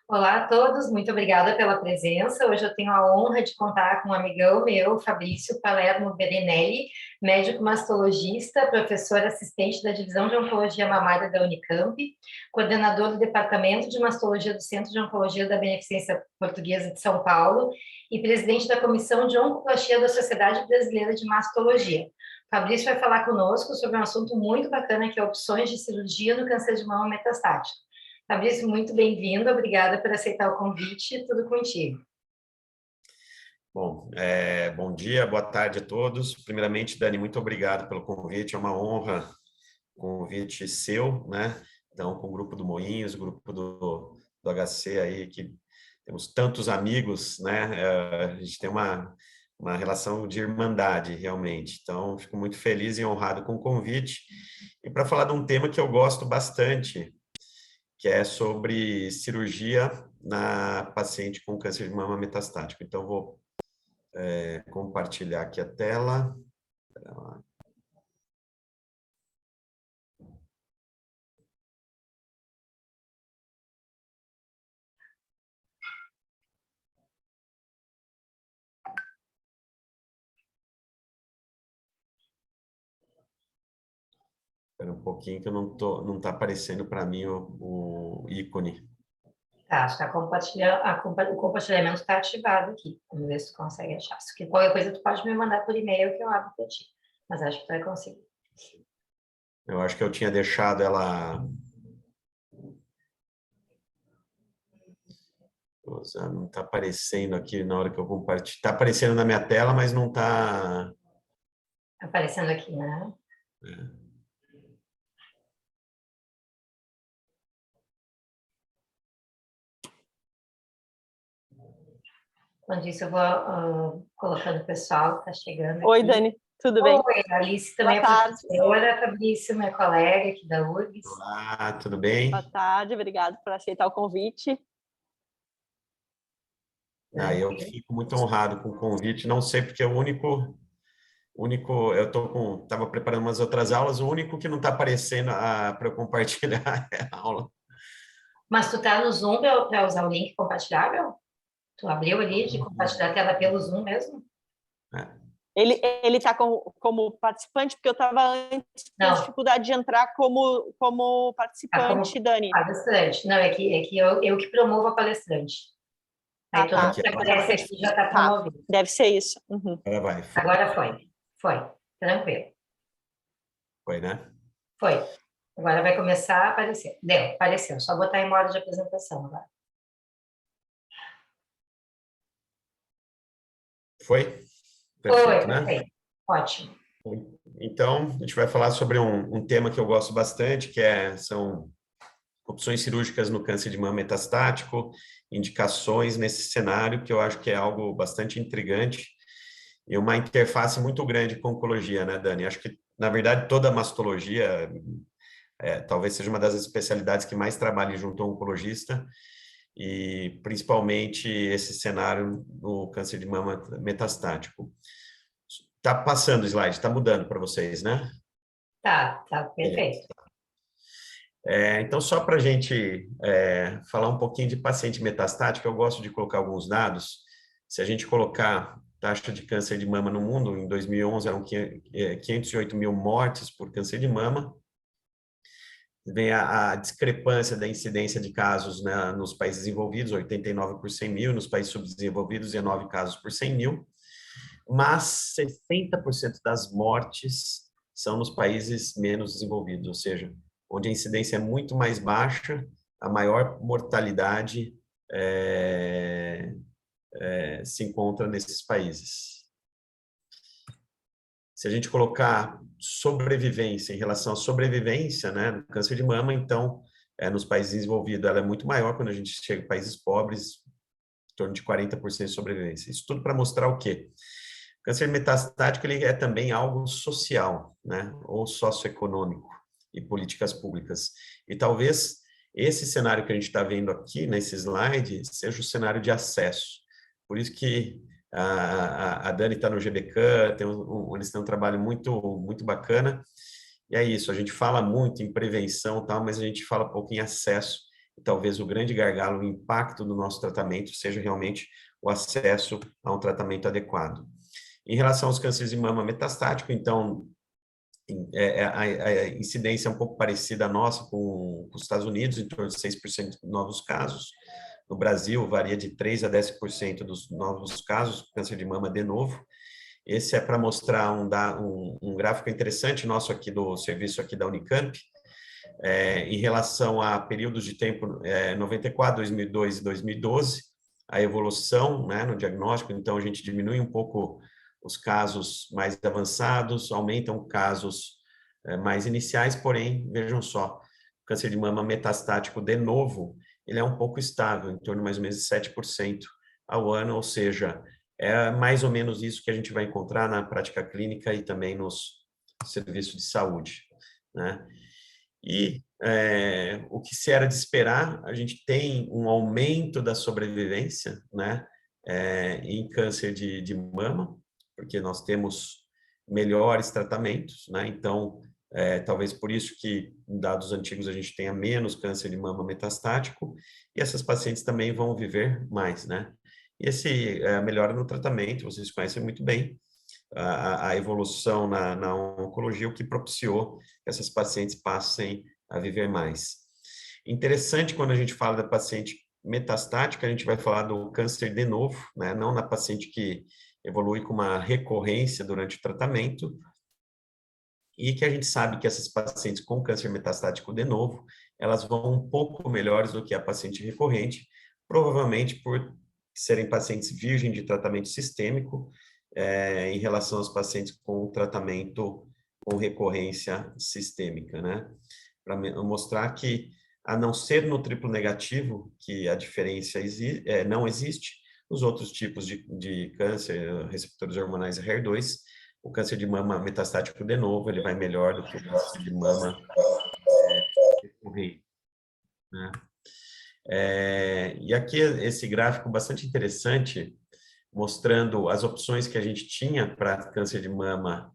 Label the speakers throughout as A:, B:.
A: Olá a todos, muito obrigada pela presença. Hoje eu tenho a honra de contar com um amigão meu, Fabrício Palermo Berinelli, médico mastologista, professor assistente da Divisão de Oncologia Mamária da Unicamp, coordenador do Departamento de Mastologia do Centro de Oncologia da Beneficência Portuguesa de São Paulo e presidente da Comissão de Oncoplastia da Sociedade Brasileira de Mastologia. Fabrício vai falar conosco sobre um assunto muito bacana que é opções de cirurgia no câncer de mama metastático. Fabrício, muito bem-vindo, obrigada por aceitar o convite, tudo contigo.
B: Bom, bom dia, boa tarde a todos. Primeiramente, Dani, muito obrigado pelo convite, é uma honra o convite seu, né? Então, com o grupo do Moinhos, o grupo do HC aí, que temos tantos amigos, né? A gente tem uma relação de irmandade, realmente. Então, fico muito feliz e honrado com o convite. E para falar de um tema que eu gosto bastante, que é sobre cirurgia na paciente com câncer de mama metastático. Então, vou compartilhar aqui a tela. Espera um pouquinho que eu não está aparecendo para mim o ícone.
A: Tá, acho que o compartilhamento está ativado aqui. Vamos ver se tu consegue achar. Se qualquer coisa tu pode me mandar por e-mail que eu abro para ti. Mas acho que tu vai conseguir.
B: Eu acho que eu tinha deixado ela... Nossa, não está aparecendo aqui na hora que eu compartilho. Está aparecendo na minha tela, mas não está...
A: Aparecendo aqui, né? Enquanto isso, eu vou colocando o pessoal que está chegando aqui.
C: Oi, Dani, tudo bem?
A: Oi, a Alice também é professora, Fabrício, minha colega aqui da URGS.
B: Olá, tudo bem?
C: Boa tarde, obrigado por aceitar o convite.
B: Eu que fico muito honrado com o convite, não sei porque o único eu estava preparando umas outras aulas, o único que não está aparecendo para eu compartilhar é a aula.
A: Mas tu tá no Zoom para usar o link compartilhável? Tu abriu ali de compartilhar a tela pelo Zoom mesmo?
C: Ele está como participante, porque eu estava antes com dificuldade de entrar como participante,
A: como
C: Dani.
A: Palestrante. Não, é que eu que promovo a palestrante. Aí todo mundo que aparece aqui já está promovido.
C: Deve ser isso. Uhum.
A: Agora foi. Foi. Tranquilo.
B: Foi, né?
A: Foi. Agora vai começar a aparecer. Deu, apareceu. Só botar em modo de apresentação agora.
B: Foi? Perfeito,
A: foi,
B: né?
A: Perfeito. Ótimo.
B: Então, a gente vai falar sobre um tema que eu gosto bastante, que são opções cirúrgicas no câncer de mama metastático, indicações nesse cenário, que eu acho que é algo bastante intrigante e uma interface muito grande com oncologia, né, Dani? Acho que, na verdade, toda a mastologia talvez seja uma das especialidades que mais trabalhe junto ao oncologista, e principalmente esse cenário no câncer de mama metastático. Está passando o slide, está mudando para vocês, né?
A: Tá, perfeito.
B: Então, só para a gente falar um pouquinho de paciente metastático, eu gosto de colocar alguns dados. Se a gente colocar taxa de câncer de mama no mundo, em 2011 eram 508 mil mortes por câncer de mama. Vem a discrepância da incidência de casos, né, nos países desenvolvidos, 89 por 100 mil, nos países subdesenvolvidos, 19 casos por 100 mil. Mas 60% das mortes são nos países menos desenvolvidos, ou seja, onde a incidência é muito mais baixa, a maior mortalidade se encontra nesses países. Se a gente colocar sobrevivência em relação à sobrevivência, né, no câncer de mama, então, nos países desenvolvidos, ela é muito maior quando a gente chega em países pobres, em torno de 40% de sobrevivência. Isso tudo para mostrar o quê? O câncer metastático ele é também algo social, né, ou socioeconômico e políticas públicas. E talvez esse cenário que a gente está vendo aqui nesse slide seja o cenário de acesso. Por isso que a Dani está no GBCAN, eles têm um trabalho muito bacana. E é isso, a gente fala muito em prevenção, tal, mas a gente fala pouco em acesso. talvez o grande gargalo, o impacto do nosso tratamento seja realmente o acesso a um tratamento adequado. Em relação aos cânceres de mama metastático, então, a incidência é um pouco parecida à nossa com os Estados Unidos, em torno de 6% de novos casos. No Brasil, varia de 3% a 10% dos novos casos, câncer de mama de novo. Esse é para mostrar um gráfico interessante nosso aqui do serviço aqui da Unicamp, em relação a períodos de tempo 94, 2002 e 2012, a evolução, né, no diagnóstico. Então, a gente diminui um pouco os casos mais avançados, aumentam casos mais iniciais, porém, vejam só, o câncer de mama metastático de novo, ele é um pouco estável, em torno mais ou menos de 7% ao ano, ou seja, é mais ou menos isso que a gente vai encontrar na prática clínica e também nos serviços de saúde, né? E o que se era de esperar, a gente tem um aumento da sobrevivência, né, em câncer de mama, porque nós temos melhores tratamentos, né? Então, talvez por isso que em dados antigos a gente tenha menos câncer de mama metastático, e essas pacientes também vão viver mais, né? E esse melhora no tratamento, vocês conhecem muito bem, a evolução na oncologia, o que propiciou que essas pacientes passem a viver mais. Interessante, quando a gente fala da paciente metastática, a gente vai falar do câncer de novo, né? Não na paciente que evolui com uma recorrência durante o tratamento, e que a gente sabe que essas pacientes com câncer metastático de novo, elas vão um pouco melhores do que a paciente recorrente, provavelmente por serem pacientes virgens de tratamento sistêmico, em relação aos pacientes com tratamento com recorrência sistêmica, né? Para mostrar que, a não ser no triplo negativo, que a diferença não existe, nos outros tipos de câncer, receptores hormonais HER2, o câncer de mama metastático de novo, ele vai melhor do que o câncer de mama recorrente, né? E aqui esse gráfico bastante interessante, mostrando as opções que a gente tinha para câncer de mama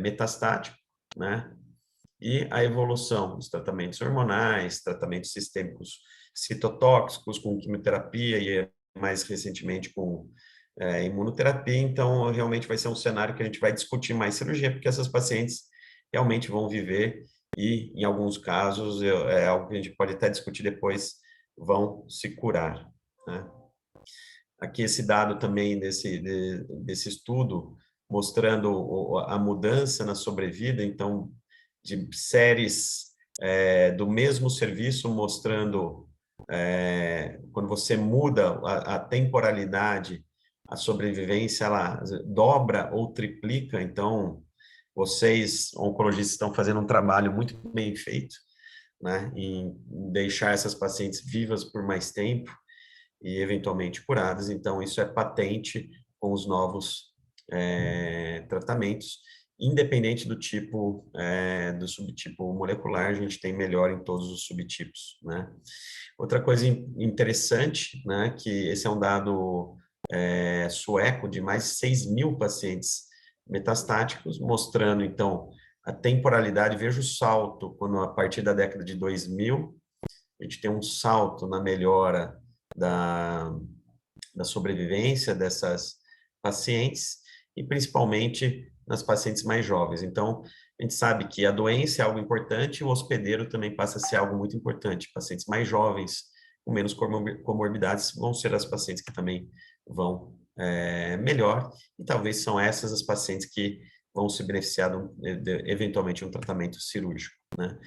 B: metastático, né? E a evolução dos tratamentos hormonais, tratamentos sistêmicos citotóxicos, com quimioterapia e mais recentemente com imunoterapia. Então, realmente vai ser um cenário que a gente vai discutir mais cirurgia, porque essas pacientes realmente vão viver e, em alguns casos, é algo que a gente pode até discutir depois, vão se curar, né? Aqui esse dado também desse estudo, mostrando a mudança na sobrevida, então, de séries do mesmo serviço, mostrando quando você muda a temporalidade, a sobrevivência, ela dobra ou triplica. Então, vocês, oncologistas, estão fazendo um trabalho muito bem feito, né, em deixar essas pacientes vivas por mais tempo e eventualmente curadas. Então, isso é patente com os novos tratamentos, independente do tipo, do subtipo molecular, a gente tem melhor em todos os subtipos, né? Outra coisa interessante, né, que esse é um dado sueco de mais de 6.000 pacientes metastáticos, mostrando, então, a temporalidade. Veja o salto, quando a partir da década de 2000, a gente tem um salto na melhora da sobrevivência dessas pacientes, e principalmente nas pacientes mais jovens. Então, a gente sabe que a doença é algo importante, e o hospedeiro também passa a ser algo muito importante. Pacientes mais jovens, com menos comorbidades, vão ser as pacientes que também vão melhor, e talvez são essas as pacientes que vão se beneficiar eventualmente de um tratamento cirúrgico, né?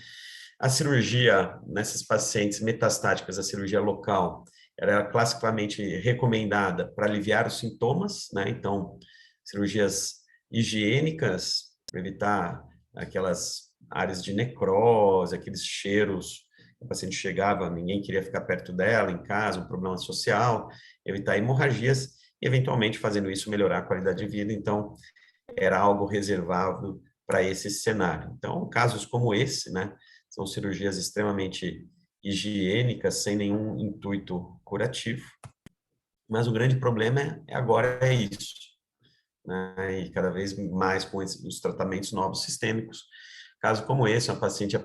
B: A cirurgia nessas pacientes metastáticas, a cirurgia local, ela é classicamente recomendada para aliviar os sintomas, né? Então, cirurgias higiênicas, para evitar aquelas áreas de necrose, aqueles cheiros, o paciente chegava, ninguém queria ficar perto dela, em casa, um problema social, evitar hemorragias, e eventualmente, fazendo isso, melhorar a qualidade de vida. Então, era algo reservado para esse cenário. Então, casos como esse, né, são cirurgias extremamente higiênicas, sem nenhum intuito curativo, mas o grande problema agora é isso, né? E cada vez mais com os tratamentos novos sistêmicos, Caso como esse, uma paciente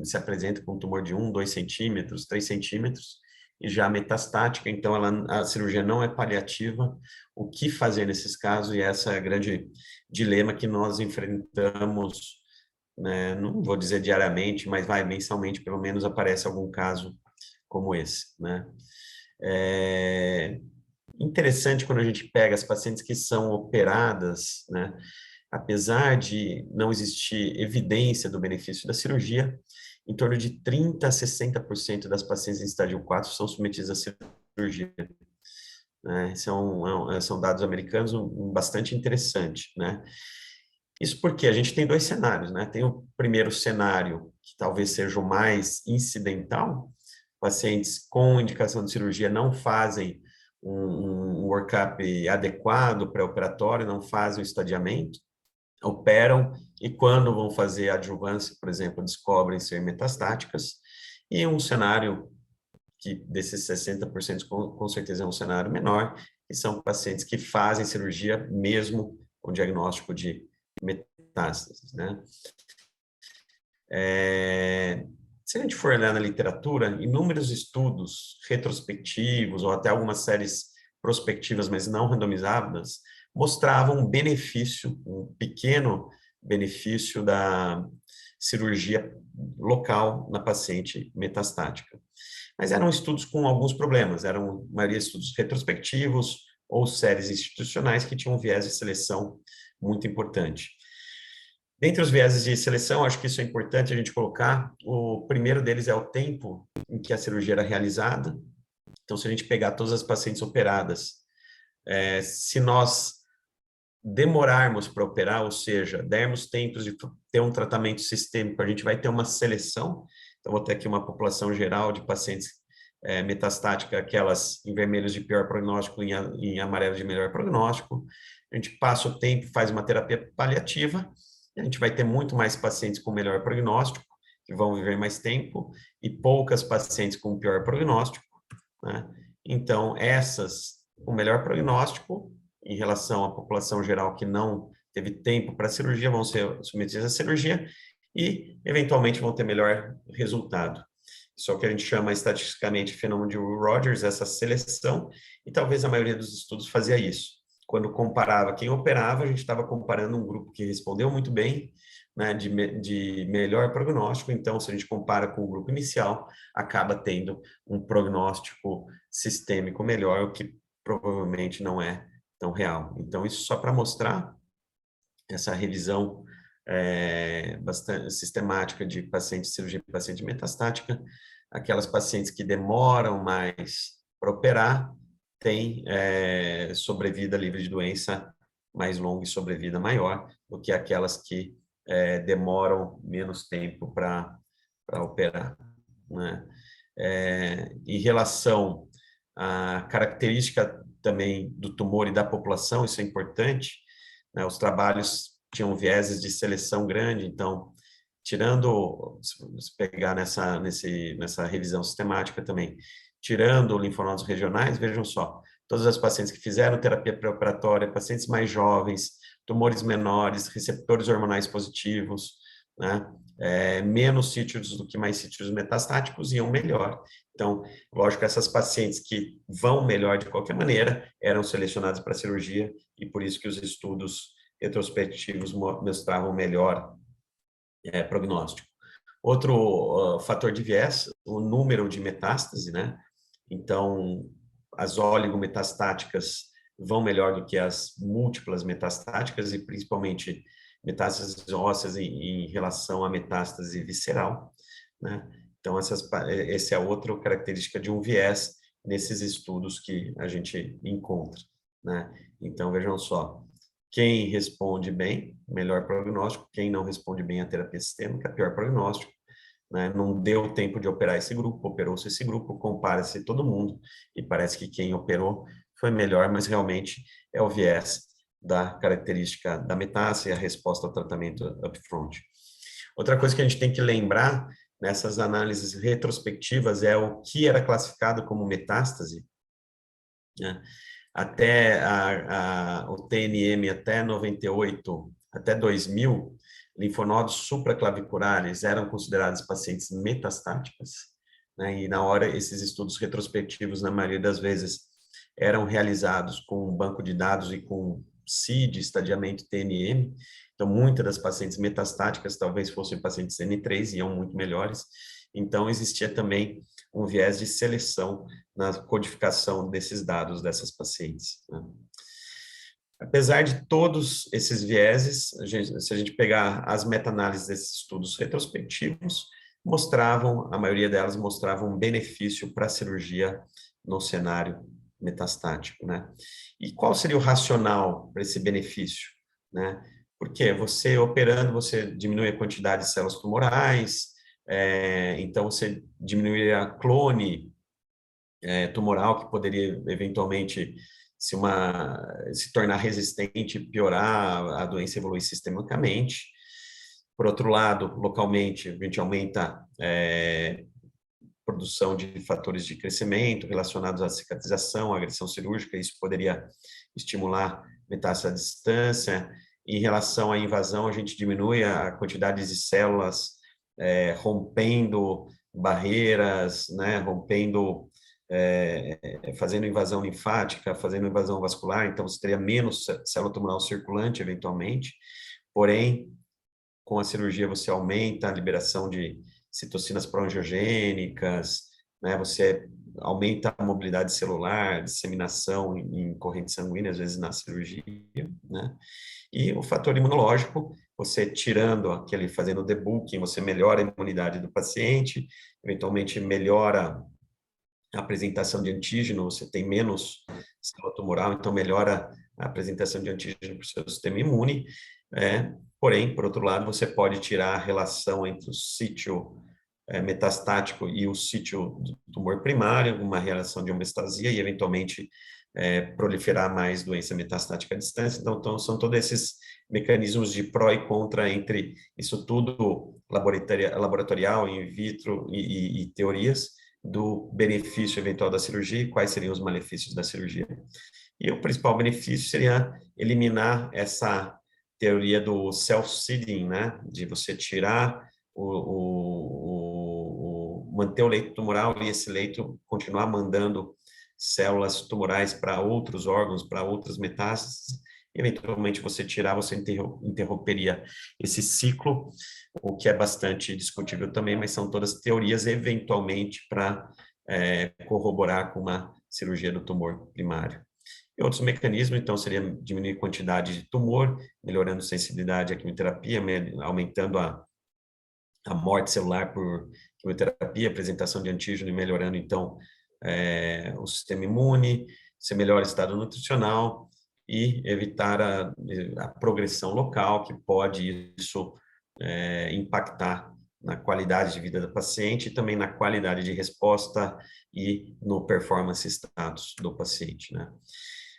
B: se apresenta com um tumor de 1, 2 centímetros, 3 centímetros, e já metastática, então a cirurgia não é paliativa. O que fazer nesses casos? E essa é a grande dilema que nós enfrentamos, né? Não vou dizer diariamente, mas mensalmente, pelo menos, aparece algum caso como esse, né? É interessante quando a gente pega as pacientes que são operadas, né? Apesar de não existir evidência do benefício da cirurgia, em torno de 30% a 60% das pacientes em estágio 4 são submetidas à cirurgia, né? São dados americanos bastante interessantes, né? Isso porque a gente tem dois cenários, né? Tem o primeiro cenário, que talvez seja o mais incidental, pacientes com indicação de cirurgia não fazem um workup adequado pré-operatório, não fazem o estadiamento, operam e quando vão fazer a adjuvância, por exemplo, descobrem ser metastáticas. E um cenário que desses 60% com certeza é um cenário menor, que são pacientes que fazem cirurgia mesmo com diagnóstico de metástases, né? Se a gente for olhar na literatura, inúmeros estudos retrospectivos ou até algumas séries prospectivas, mas não randomizadas, mostravam um benefício, um pequeno benefício da cirurgia local na paciente metastática. Mas eram estudos com alguns problemas, eram a maioria estudos retrospectivos ou séries institucionais que tinham um viés de seleção muito importante. Dentre os vieses de seleção, acho que isso é importante a gente colocar. O primeiro deles é o tempo em que a cirurgia era realizada. Então, se a gente pegar todas as pacientes operadas, se nós demorarmos para operar, ou seja, dermos tempos de ter um tratamento sistêmico, a gente vai ter uma seleção. Então, vou ter aqui uma população geral de pacientes metastática, aquelas em vermelhos de pior prognóstico, em amarelo de melhor prognóstico. A gente passa o tempo, faz uma terapia paliativa, a gente vai ter muito mais pacientes com melhor prognóstico, que vão viver mais tempo, e poucas pacientes com pior prognóstico, né? Então, essas com melhor prognóstico, em relação à população geral que não teve tempo para a cirurgia, vão ser submetidas à cirurgia e, eventualmente, vão ter melhor resultado. Isso é o que a gente chama estatisticamente de fenômeno de Rogers, essa seleção, e talvez a maioria dos estudos fazia isso. Quando comparava quem operava, a gente estava comparando um grupo que respondeu muito bem, né, de melhor prognóstico. Então, se a gente compara com o grupo inicial, acaba tendo um prognóstico sistêmico melhor, o que provavelmente não é tão real. Então, isso só para mostrar essa revisão bastante sistemática de pacientes, cirurgia de paciente metastática, aquelas pacientes que demoram mais para operar, têm sobrevida livre de doença mais longa e sobrevida maior do que aquelas que demoram menos tempo para operar, né? Em relação à característica também do tumor e da população, isso é importante, né? Os trabalhos tinham vieses de seleção grande, então, tirando, se pegar nessa revisão sistemática também, tirando linfonodos regionais, vejam só, todas as pacientes que fizeram terapia pré-operatória, pacientes mais jovens, tumores menores, receptores hormonais positivos, né? Menos sítios do que mais sítios metastáticos iam melhor. Então, lógico, essas pacientes que vão melhor de qualquer maneira eram selecionadas para cirurgia e por isso que os estudos retrospectivos mostravam melhor prognóstico. Outro fator de viés, o número de metástase, né? Então, as oligometastáticas vão melhor do que as múltiplas metastáticas e principalmente metástases ósseas em relação à metástase visceral, né? Então, essa é outra característica de um viés nesses estudos que a gente encontra, né? Então, vejam só, quem responde bem, melhor prognóstico, quem não responde bem à terapia sistêmica, pior prognóstico, né? Não deu tempo de operar esse grupo, operou-se esse grupo, compara-se todo mundo e parece que quem operou foi melhor, mas realmente é o viés da característica da metástase e a resposta ao tratamento upfront. Outra coisa que a gente tem que lembrar nessas análises retrospectivas é o que era classificado como metástase, né? Até o TNM, até 98, até 2000, linfonodos supraclaviculares eram considerados pacientes metastáticas, né? E na hora, esses estudos retrospectivos, na maioria das vezes, eram realizados com um banco de dados e com CID, estadiamento TNM. Então, muitas das pacientes metastáticas talvez fossem pacientes N3 e iam muito melhores. Então, existia também um viés de seleção na codificação desses dados dessas pacientes, né? Apesar de todos esses vieses, se a gente pegar as meta-análises desses estudos retrospectivos, a maioria delas mostravam um benefício para a cirurgia no cenário metastático, né? E qual seria o racional para esse benefício, né? Porque você operando, você diminui a quantidade de células tumorais, então você diminui a clone tumoral, que poderia eventualmente se tornar resistente, piorar, a doença evoluir sistemicamente. Por outro lado, localmente, a gente aumenta produção de fatores de crescimento relacionados à cicatrização, à agressão cirúrgica, isso poderia estimular metástase à distância. Em relação à invasão, a gente diminui a quantidade de células rompendo barreiras, né, fazendo invasão linfática, fazendo invasão vascular, então você teria menos célula tumoral circulante, eventualmente. Porém, com a cirurgia você aumenta a liberação de citocinas pró-angiogênicas, né? Você aumenta a mobilidade celular, disseminação em corrente sanguínea, às vezes na cirurgia, né? E o fator imunológico, você fazendo o debulking, você melhora a imunidade do paciente, eventualmente melhora a apresentação de antígeno, você tem menos célula tumoral, então melhora a apresentação de antígeno para o seu sistema imune. Porém, por outro lado, você pode tirar a relação entre o sítio metastático e o sítio do tumor primário, uma relação de homeostasia e, eventualmente, proliferar mais doença metastática à distância. Então, são todos esses mecanismos de pró e contra entre isso tudo laboratorial, in vitro e teorias do benefício eventual da cirurgia e quais seriam os malefícios da cirurgia. E o principal benefício seria eliminar essa teoria do self-seeding, né, de você tirar manter o leito tumoral e esse leito continuar mandando células tumorais para outros órgãos, para outras metástases, e eventualmente você interromperia esse ciclo, o que é bastante discutível também, mas são todas teorias eventualmente para corroborar com uma cirurgia do tumor primário. E outros mecanismos, então, seria diminuir a quantidade de tumor, melhorando a sensibilidade à quimioterapia, aumentando a morte celular por quimioterapia, apresentação de antígeno e melhorando, então, o sistema imune, você melhora o estado nutricional e evitar a progressão local, que pode isso impactar na qualidade de vida do paciente e também na qualidade de resposta e no performance status do paciente, né?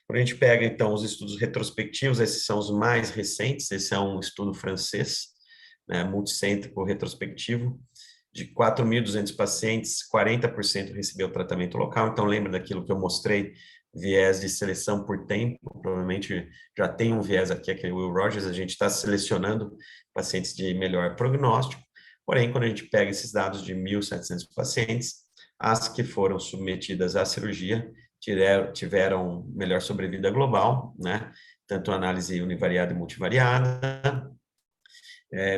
B: Quando a gente pega, então, os estudos retrospectivos, esses são os mais recentes, esse é um estudo francês, né, multicêntrico retrospectivo, de 4.200 pacientes, 40% recebeu tratamento local, então lembra daquilo que eu mostrei, viés de seleção por tempo, provavelmente já tem um viés aqui, aquele Will Rogers, a gente está selecionando pacientes de melhor prognóstico, porém, quando a gente pega esses dados de 1.700 pacientes, as que foram submetidas à cirurgia tiveram melhor sobrevida global, né? Tanto análise univariada e multivariada,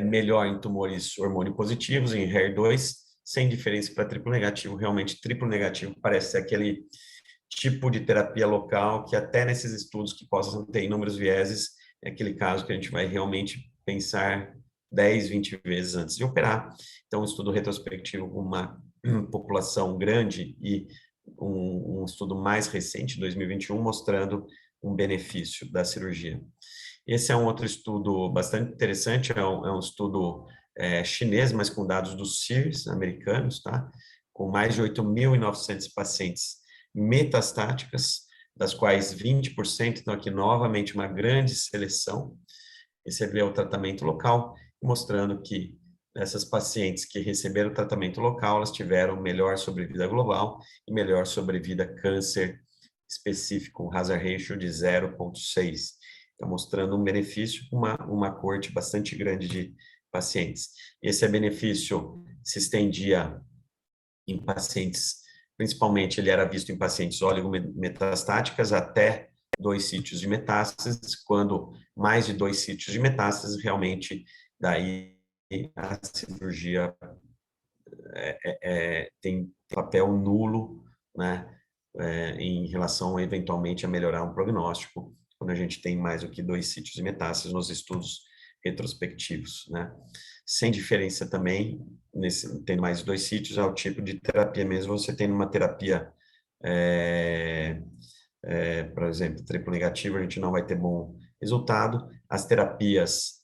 B: melhor em tumores hormônio positivos, em HER2, sem diferença para triplo negativo. Realmente, triplo negativo parece ser aquele tipo de terapia local que até nesses estudos que possam ter inúmeros vieses, é aquele caso que a gente vai realmente pensar 10, 20 vezes antes de operar. Então, um estudo retrospectivo com uma população grande e um estudo mais recente, 2021, mostrando um benefício da cirurgia. Esse é um outro estudo bastante interessante, é um estudo chinês, mas com dados dos CIRS americanos, tá? Com mais de 8.900 pacientes metastáticas, das quais 20%, então aqui novamente uma grande seleção, recebeu o tratamento local, mostrando que essas pacientes que receberam o tratamento local, elas tiveram melhor sobrevida global e melhor sobrevida câncer específico, um hazard ratio de 0,6. Está mostrando um benefício, uma coorte bastante grande de pacientes. Esse benefício se estendia em pacientes, principalmente ele era visto em pacientes oligometastáticas até 2 sítios de metástases, quando mais de 2 sítios de metástases, realmente, daí a cirurgia tem papel nulo, né, em relação, eventualmente, a melhorar um prognóstico, quando a gente tem mais do que 2 sítios de metástases nos estudos retrospectivos, né. Sem diferença também, tendo mais de 2 sítios, ao tipo de terapia mesmo, você tem uma terapia, por exemplo, triplo negativo, a gente não vai ter bom resultado. As terapias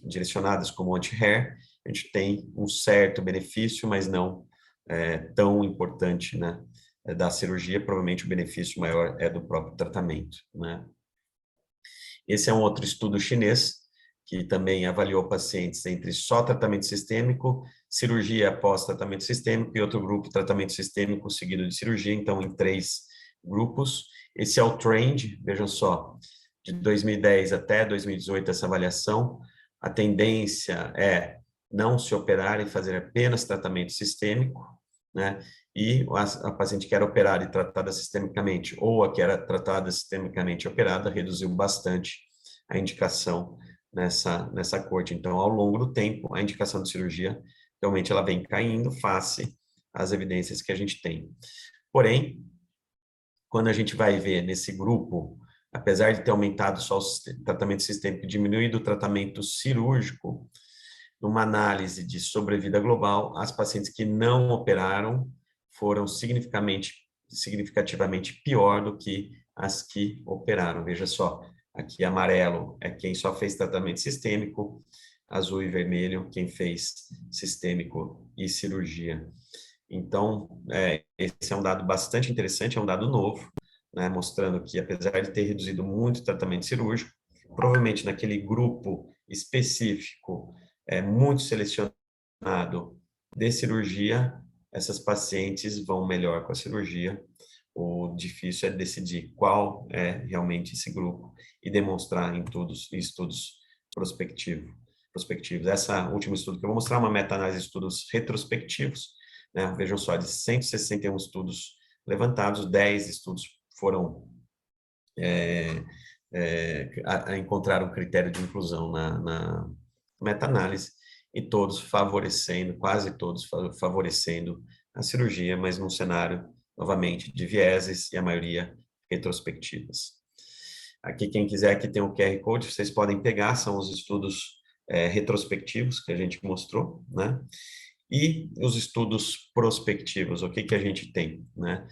B: direcionadas como anti-HER, a gente tem um certo benefício, mas não tão importante, né, da cirurgia. Provavelmente o benefício maior é do próprio tratamento, né. Esse é um outro estudo chinês, que também avaliou pacientes entre só tratamento sistêmico, cirurgia após tratamento sistêmico e outro grupo, tratamento sistêmico seguido de cirurgia, então em 3 grupos. Esse é o trend, vejam só, de 2010 até 2018, essa avaliação. A tendência é não se operar e fazer apenas tratamento sistêmico, né? E a paciente que era operada e tratada sistemicamente, ou a que era tratada sistemicamente e operada, reduziu bastante a indicação nessa corte. Então, ao longo do tempo, a indicação de cirurgia, realmente, ela vem caindo face às evidências que a gente tem. Porém, quando a gente vai ver nesse grupo, apesar de ter aumentado só o tratamento sistêmico e diminuído o tratamento cirúrgico, numa análise de sobrevida global, as pacientes que não operaram foram significativamente pior do que as que operaram. Veja só, aqui amarelo é quem só fez tratamento sistêmico, azul e vermelho quem fez sistêmico e cirurgia. Então, esse é um dado bastante interessante, é um dado novo, né, mostrando que, apesar de ter reduzido muito o tratamento cirúrgico, provavelmente naquele grupo específico, muito selecionado de cirurgia, essas pacientes vão melhor com a cirurgia. O difícil é decidir qual é realmente esse grupo e demonstrar em estudos prospectivos. Esse último estudo que eu vou mostrar é uma meta-análise de estudos retrospectivos, né? Vejam só, de 161 estudos levantados, 10 estudos foram encontraram critério de inclusão na meta-análise, e todos favorecendo, quase todos favorecendo a cirurgia, mas num cenário, novamente, de vieses e a maioria retrospectivas. Aqui, quem quiser, aqui tem o QR Code, vocês podem pegar, são os estudos retrospectivos que a gente mostrou, né? E os estudos prospectivos, o que a gente tem, né?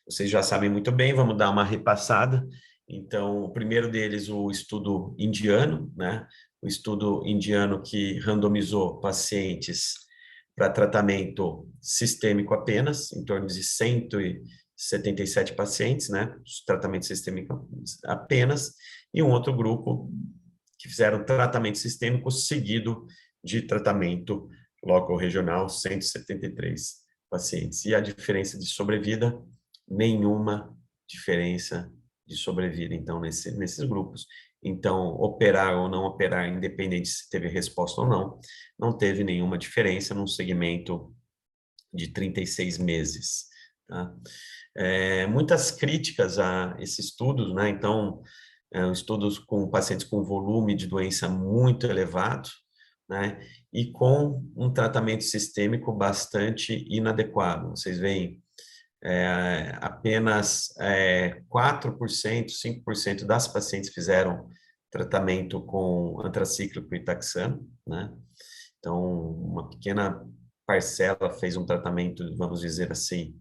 B: Vocês já sabem muito bem, vamos dar uma repassada. Então, o primeiro deles, o estudo indiano, né? O estudo indiano que randomizou pacientes para tratamento sistêmico apenas, em torno de 177 pacientes, né? Tratamento sistêmico apenas, e um outro grupo que fizeram tratamento sistêmico seguido de tratamento local regional, 173 pacientes. E a diferença de sobrevida, nenhuma diferença de sobrevida, então, nesses grupos. Então, operar ou não operar, independente se teve resposta ou não teve nenhuma diferença num segmento de 36 meses. Tá? Muitas críticas a esses estudos, né? Então, estudos com pacientes com volume de doença muito elevado, né? E com um tratamento sistêmico bastante inadequado. Vocês veem, apenas 4%, 5% das pacientes fizeram tratamento com antracíclico e taxano, né? Então, uma pequena parcela fez um tratamento, vamos dizer assim,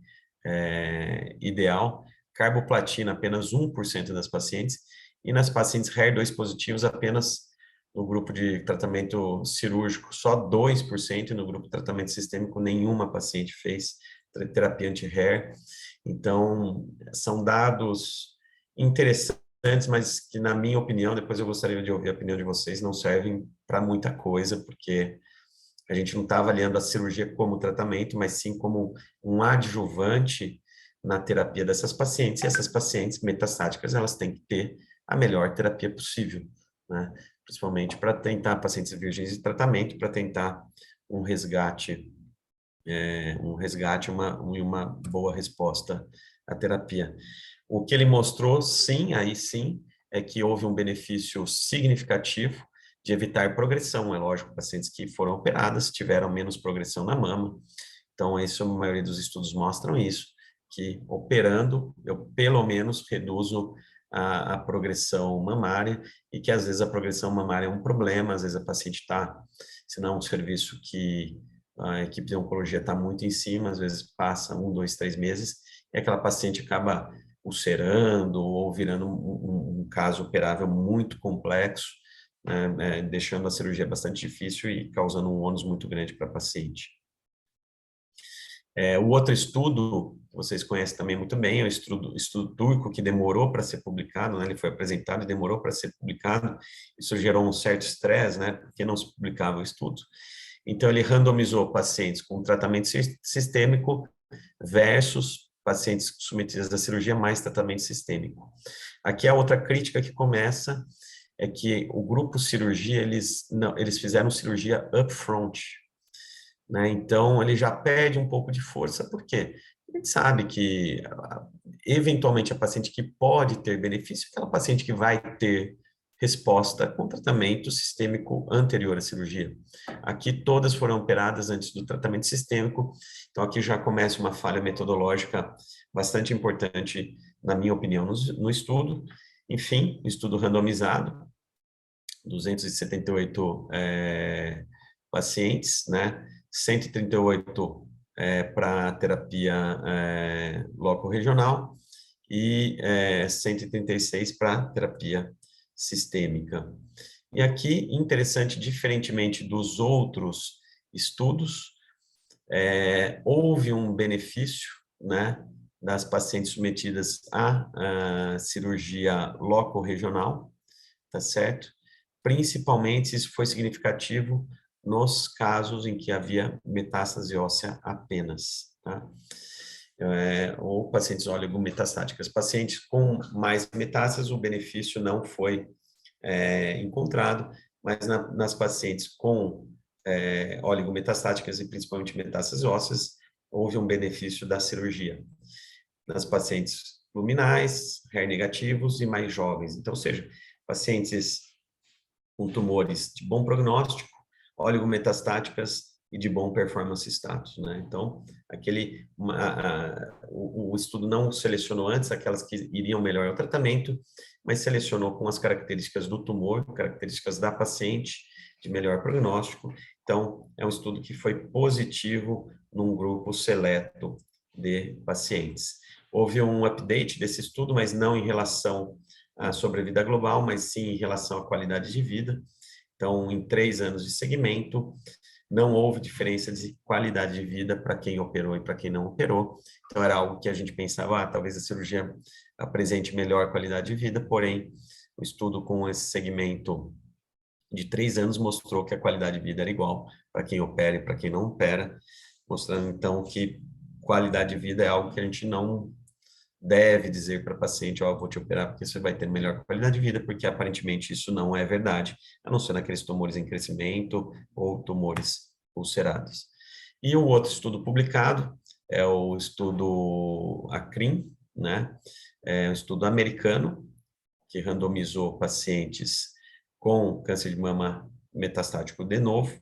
B: ideal. Carboplatina, apenas 1% das pacientes, e nas pacientes HER2 positivos, apenas no grupo de tratamento cirúrgico, só 2%, e no grupo de tratamento sistêmico, nenhuma paciente fez terapia anti-HER. Então, são dados interessantes, mas que, na minha opinião, depois eu gostaria de ouvir a opinião de vocês, não servem para muita coisa, porque a gente não está avaliando a cirurgia como tratamento, mas sim como um adjuvante na terapia dessas pacientes, e essas pacientes metastáticas, elas têm que ter a melhor terapia possível, né? principalmente para tentar pacientes virgens de tratamento, para tentar um resgate, uma boa resposta à terapia. O que ele mostrou, sim, aí sim, é que houve um benefício significativo de evitar progressão. É lógico, pacientes que foram operadas tiveram menos progressão na mama. Então, isso, a maioria dos estudos mostram isso, que operando, eu pelo menos reduzo a progressão mamária, e que às vezes a progressão mamária é um problema, às vezes a paciente está, se não é um serviço que a equipe de oncologia está muito em cima, às vezes passa 1, 2, 3 meses, e aquela paciente acaba ulcerando ou virando um caso operável muito complexo, né, deixando a cirurgia bastante difícil e causando um ônus muito grande para a paciente. O outro estudo, vocês conhecem também muito bem, é o estudo turco, que demorou para ser publicado, né? Ele foi apresentado e demorou para ser publicado. Isso gerou um certo estresse, né? Porque não se publicava o estudo. Então, ele randomizou pacientes com tratamento sistêmico versus pacientes submetidos à cirurgia mais tratamento sistêmico. Aqui a outra crítica que começa é que o grupo cirurgia, eles fizeram cirurgia upfront, né? Então, ele já perde um pouco de força, porque a gente sabe que, eventualmente, a paciente que pode ter benefício é aquela paciente que vai ter resposta com tratamento sistêmico anterior à cirurgia. Aqui, todas foram operadas antes do tratamento sistêmico, então aqui já começa uma falha metodológica bastante importante, na minha opinião, no estudo. Enfim, estudo randomizado, 278 pacientes, né? 138 para terapia loco-regional e 136 para terapia sistêmica. E aqui, interessante, diferentemente dos outros estudos, houve um benefício, né, das pacientes submetidas à cirurgia loco-regional, tá certo? Principalmente, isso foi significativo nos casos em que havia metástase óssea apenas, tá? Ou pacientes oligometastáticas. Pacientes com mais metástases, o benefício não foi encontrado, mas nas pacientes com oligometastáticas e principalmente metástases ósseas, houve um benefício da cirurgia. Nas pacientes luminais, HER negativos e mais jovens. Então, ou seja, pacientes com tumores de bom prognóstico, oligometastáticas e de bom performance status, né? Então, o estudo não selecionou antes aquelas que iriam melhor ao tratamento, mas selecionou com as características do tumor, características da paciente, de melhor prognóstico. Então, é um estudo que foi positivo num grupo seleto de pacientes. Houve um update desse estudo, mas não em relação à sobrevida global, mas sim em relação à qualidade de vida. Então, em 3 anos de segmento, não houve diferença de qualidade de vida para quem operou e para quem não operou. Então, era algo que a gente pensava, talvez a cirurgia apresente melhor qualidade de vida, porém, o estudo com esse segmento de 3 anos mostrou que a qualidade de vida era igual para quem opera e para quem não opera, mostrando, então, que qualidade de vida é algo que a gente não deve dizer para o paciente, vou te operar porque você vai ter melhor qualidade de vida, porque aparentemente isso não é verdade, a não ser naqueles tumores em crescimento ou tumores ulcerados. E o outro estudo publicado é o estudo ACRIM, né? É um estudo americano que randomizou pacientes com câncer de mama metastático de novo,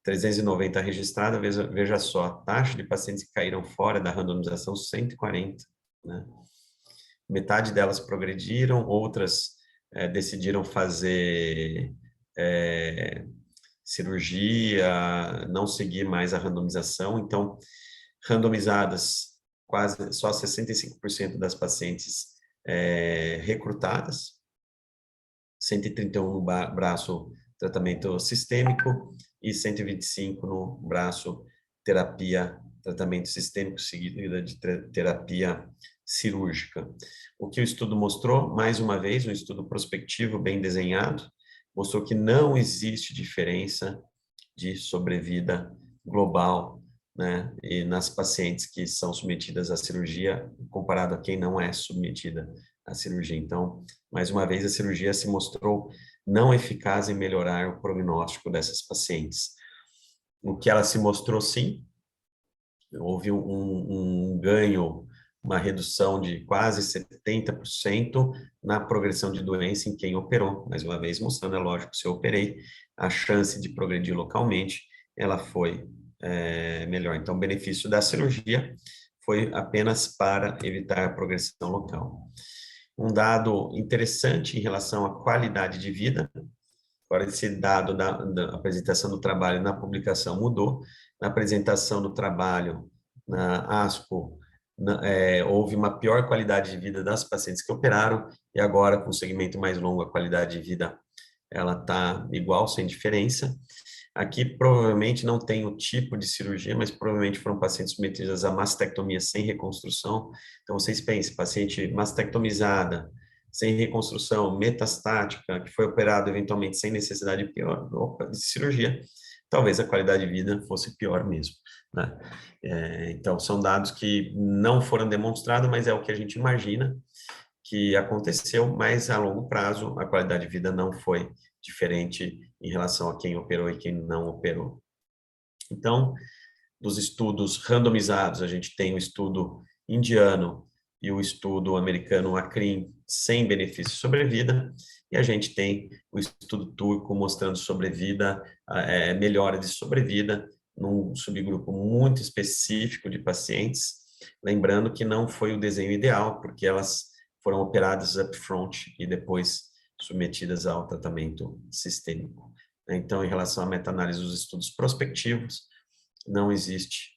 B: 390 registradas, veja só, a taxa de pacientes que caíram fora da randomização, 140, né? Metade delas progrediram, outras decidiram fazer cirurgia, não seguir mais a randomização. Então, randomizadas, quase só 65% das pacientes recrutadas, 131 no braço tratamento sistêmico e 125 no braço tratamento sistêmico seguida de terapia cirúrgica. O que o estudo mostrou, mais uma vez, um estudo prospectivo bem desenhado, mostrou que não existe diferença de sobrevida global, né, e nas pacientes que são submetidas à cirurgia, comparado a quem não é submetida à cirurgia. Então, mais uma vez, a cirurgia se mostrou não eficaz em melhorar o prognóstico dessas pacientes. O que ela se mostrou, sim, houve um ganho, uma redução de quase 70% na progressão de doença em quem operou. Mais uma vez, mostrando, é lógico, se eu operei, a chance de progredir localmente, ela foi melhor. Então, o benefício da cirurgia foi apenas para evitar a progressão local. Um dado interessante em relação à qualidade de vida, agora esse dado da apresentação do trabalho na publicação mudou, na apresentação do trabalho na ASCO, houve uma pior qualidade de vida das pacientes que operaram, e agora, com o segmento mais longo, a qualidade de vida ela está igual, sem diferença. Aqui, provavelmente, não tem o tipo de cirurgia, mas provavelmente foram pacientes submetidas a mastectomia sem reconstrução. Então, vocês pensem, paciente mastectomizada, sem reconstrução, metastática, que foi operado eventualmente sem necessidade de cirurgia, talvez a qualidade de vida fosse pior mesmo, né? Então, são dados que não foram demonstrados, mas é o que a gente imagina que aconteceu, mas a longo prazo a qualidade de vida não foi diferente em relação a quem operou e quem não operou. Então, dos estudos randomizados, a gente tem o estudo indiano e o estudo americano ACRIM sem benefício de sobrevida, e a gente tem o estudo turco mostrando sobrevida, melhora de sobrevida, num subgrupo muito específico de pacientes, lembrando que não foi o desenho ideal, porque elas foram operadas upfront e depois submetidas ao tratamento sistêmico. Então, em relação à meta-análise dos estudos prospectivos, não existe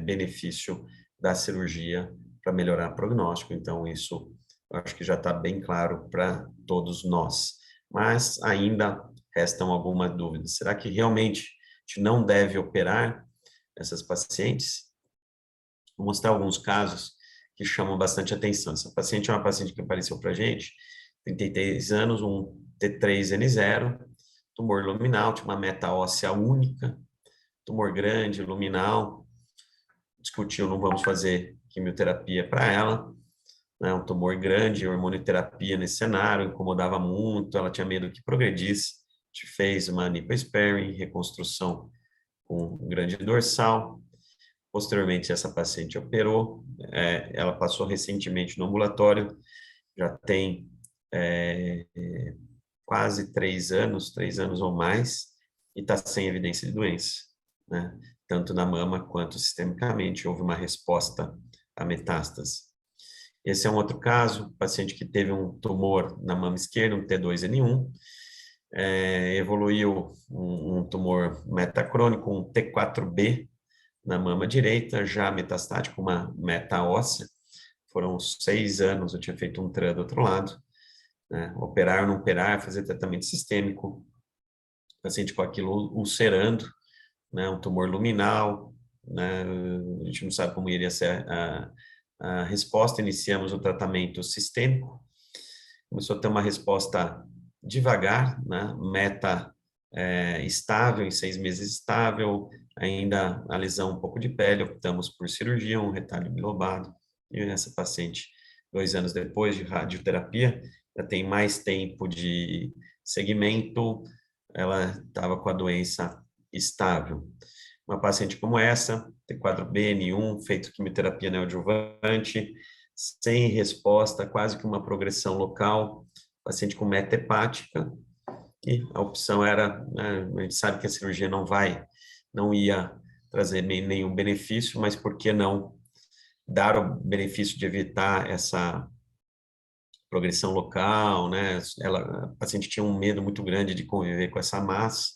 B: benefício da cirurgia para melhorar o prognóstico, então isso eu acho que já está bem claro para todos nós. Mas ainda restam algumas dúvidas. Será que realmente a gente não deve operar essas pacientes? Vou mostrar alguns casos que chamam bastante atenção. Essa paciente é uma paciente que apareceu para a gente, 33 anos, um T3N0, tumor luminal, tinha uma meta óssea única, tumor grande, luminal, discutiu, não vamos fazer quimioterapia para ela, né, um tumor grande, hormonioterapia nesse cenário, incomodava muito, ela tinha medo que progredisse, a gente fez uma nipo-sparing, reconstrução com grande dorsal, posteriormente essa paciente operou, ela passou recentemente no ambulatório, já tem quase 3 anos ou mais, e está sem evidência de doença, né? Tanto na mama quanto sistemicamente, houve uma resposta à metástase. Esse é um outro caso, paciente que teve um tumor na mama esquerda, um T2N1, evoluiu um tumor metacrônico, um T4B na mama direita, já metastático, uma meta óssea. Foram 6 anos, eu tinha feito um TRAN do outro lado, né? Operar ou não operar, fazer tratamento sistêmico, paciente com aquilo ulcerando, né? Um tumor luminal, né? A gente não sabe como iria ser a resposta, iniciamos o tratamento sistêmico, começou a ter uma resposta devagar, né? Meta estável, em 6 meses estável, ainda a lesão um pouco de pele, optamos por cirurgia, um retalho bilobado, e essa paciente, 2 anos depois de radioterapia, já tem mais tempo de segmento, ela estava com a doença estável. Uma paciente como essa, T4B, N1, feito quimioterapia neoadjuvante, sem resposta, quase que uma progressão local, paciente com meta hepática, e a opção era, né, a gente sabe que a cirurgia não ia trazer nenhum benefício, mas por que não dar o benefício de evitar essa progressão local, né? A paciente tinha um medo muito grande de conviver com essa massa,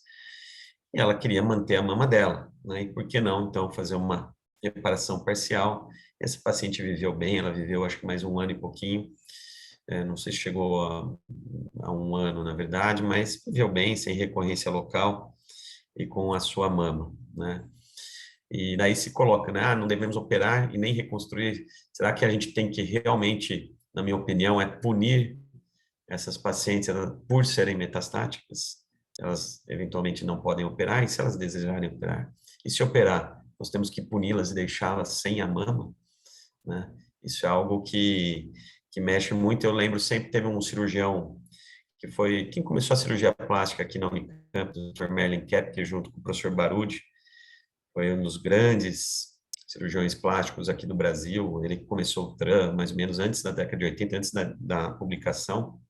B: e ela queria manter a mama dela, né? E por que não, então, fazer uma reparação parcial? Essa paciente viveu bem, ela viveu acho que mais 1 ano e pouquinho, não sei se chegou a 1 ano, na verdade, mas viveu bem, sem recorrência local e com a sua mama, né? E daí se coloca, né? Ah, não devemos operar e nem reconstruir. Será que a gente tem que realmente, na minha opinião, punir essas pacientes por serem metastáticas? Elas eventualmente não podem operar, e se elas desejarem operar? E se operar, nós temos que puni-las e deixá-las sem a mama, né? Isso é algo que mexe muito. Eu lembro, sempre teve um cirurgião que foi quem começou a cirurgia plástica aqui na Unicamp, o Dr. Merlin Kepke, junto com o professor Barudi, foi um dos grandes cirurgiões plásticos aqui do Brasil. Ele começou o TRAN mais ou menos antes da década de 80, antes da publicação.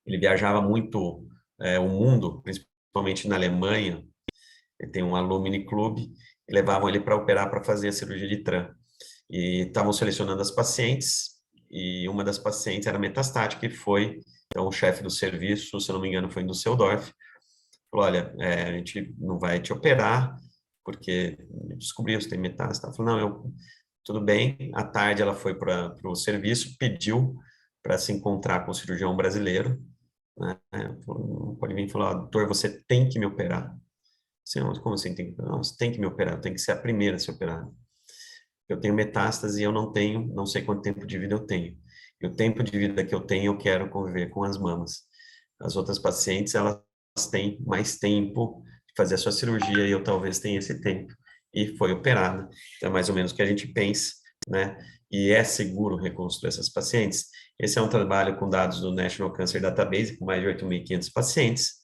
B: Ele viajava muito o mundo, principalmente na Alemanha. Ele tem um alumni clube, e levavam ele para operar, para fazer a cirurgia de TRAN. E estavam selecionando as pacientes, e uma das pacientes era metastática, e foi, então, o chefe do serviço, se eu não me engano, foi em Düsseldorf, falou, olha, a gente não vai te operar, porque descobriu se tem metástase. Ela falou, não, tudo bem. À tarde ela foi para o serviço, pediu para se encontrar com o cirurgião brasileiro, né? Pode vir e falou, doutor, você tem que me operar. Assim, como assim? Não, você tem que me operar, tem que ser a primeira a se operar. Eu tenho metástase e eu não tenho, não sei quanto tempo de vida eu tenho. E o tempo de vida que eu tenho, eu quero conviver com as mamas. As outras pacientes, elas têm mais tempo de fazer a sua cirurgia e eu talvez tenha esse tempo. E foi operada. Então, é mais ou menos o que a gente pensa, né? E é seguro reconstruir essas pacientes. Esse é um trabalho com dados do National Cancer Database, com mais de 8.500 pacientes,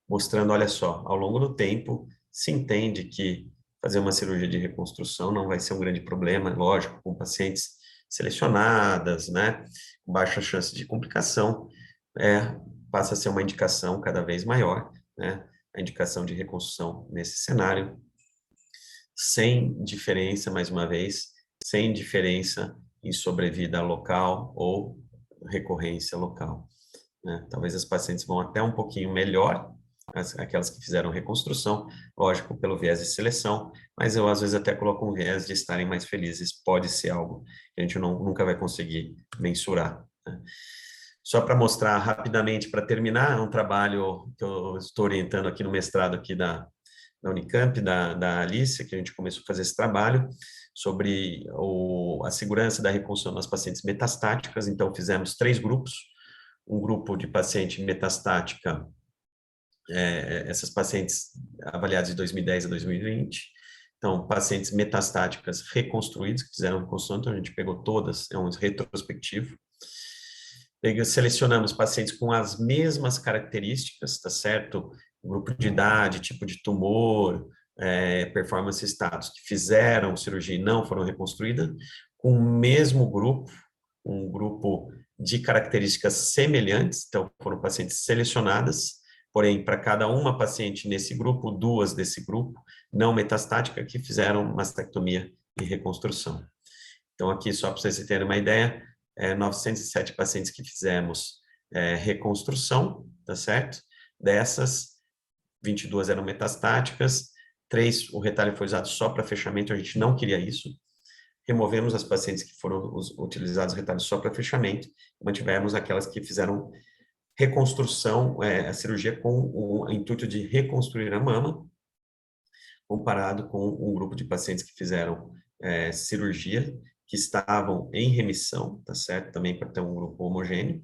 B: mostrando, olha só, ao longo do tempo, se entende que fazer uma cirurgia de reconstrução não vai ser um grande problema, lógico, com pacientes selecionadas, né, com baixa chance de complicação, passa a ser uma indicação cada vez maior, né, a indicação de reconstrução nesse cenário, sem diferença, mais uma vez, sem diferença em sobrevida local ou recorrência local, né? Talvez as pacientes vão até um pouquinho melhor, aquelas que fizeram reconstrução, lógico, pelo viés de seleção, mas eu às vezes até coloco um viés de estarem mais felizes, pode ser algo que a gente nunca vai conseguir mensurar, né? Só para mostrar rapidamente, para terminar, é um trabalho que eu estou orientando aqui no mestrado aqui da Unicamp, da Alice, que a gente começou a fazer esse trabalho, sobre a segurança da reconstrução nas pacientes metastáticas. Então, fizemos 3 grupos, um grupo de paciente metastática, essas pacientes avaliadas de 2010 a 2020, então, pacientes metastáticas reconstruídas, que fizeram reconstrução, então a gente pegou todas, é um retrospectivo. Selecionamos pacientes com as mesmas características, tá certo? Grupo de idade, tipo de tumor, performance status, que fizeram cirurgia e não foram reconstruídas, com o mesmo grupo, um grupo de características semelhantes, então foram pacientes selecionadas, porém, para cada uma paciente nesse grupo, 2 desse grupo, não metastática, que fizeram mastectomia e reconstrução. Então, aqui, só para vocês terem uma ideia, 907 pacientes que fizemos reconstrução, tá certo? Dessas, 22 eram metastáticas, 3, o retalho foi usado só para fechamento, a gente não queria isso. Removemos as pacientes que foram utilizados retalhos só para fechamento, mantivemos aquelas que fizeram reconstrução, a cirurgia com o intuito de reconstruir a mama, comparado com um grupo de pacientes que fizeram cirurgia, que estavam em remissão, tá certo? Também para ter um grupo homogêneo,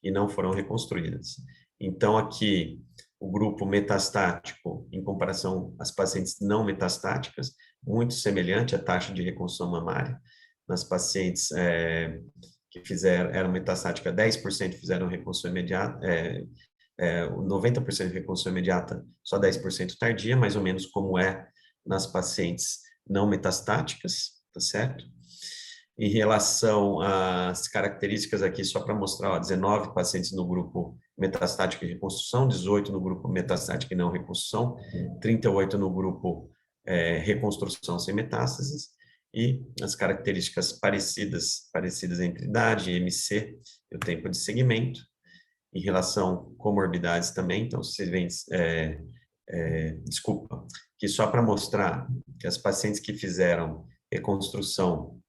B: e não foram reconstruídas. Então, aqui, o grupo metastático, em comparação às pacientes não metastáticas, muito semelhante à taxa de reconstrução mamária. Nas pacientes que eram metastáticas, 10% fizeram reconstrução imediata, 90% de reconstrução imediata, só 10% tardia, mais ou menos como é nas pacientes não metastáticas, tá certo? Em relação às características aqui, só para mostrar, 19 pacientes no grupo metastático e reconstrução, 18 no grupo metastático e não reconstrução, 38 no grupo reconstrução sem metástases, e as características parecidas entre idade, MC e o tempo de segmento. Em relação a comorbidades também, então, vocês veem, que só para mostrar que as pacientes que fizeram reconstrução,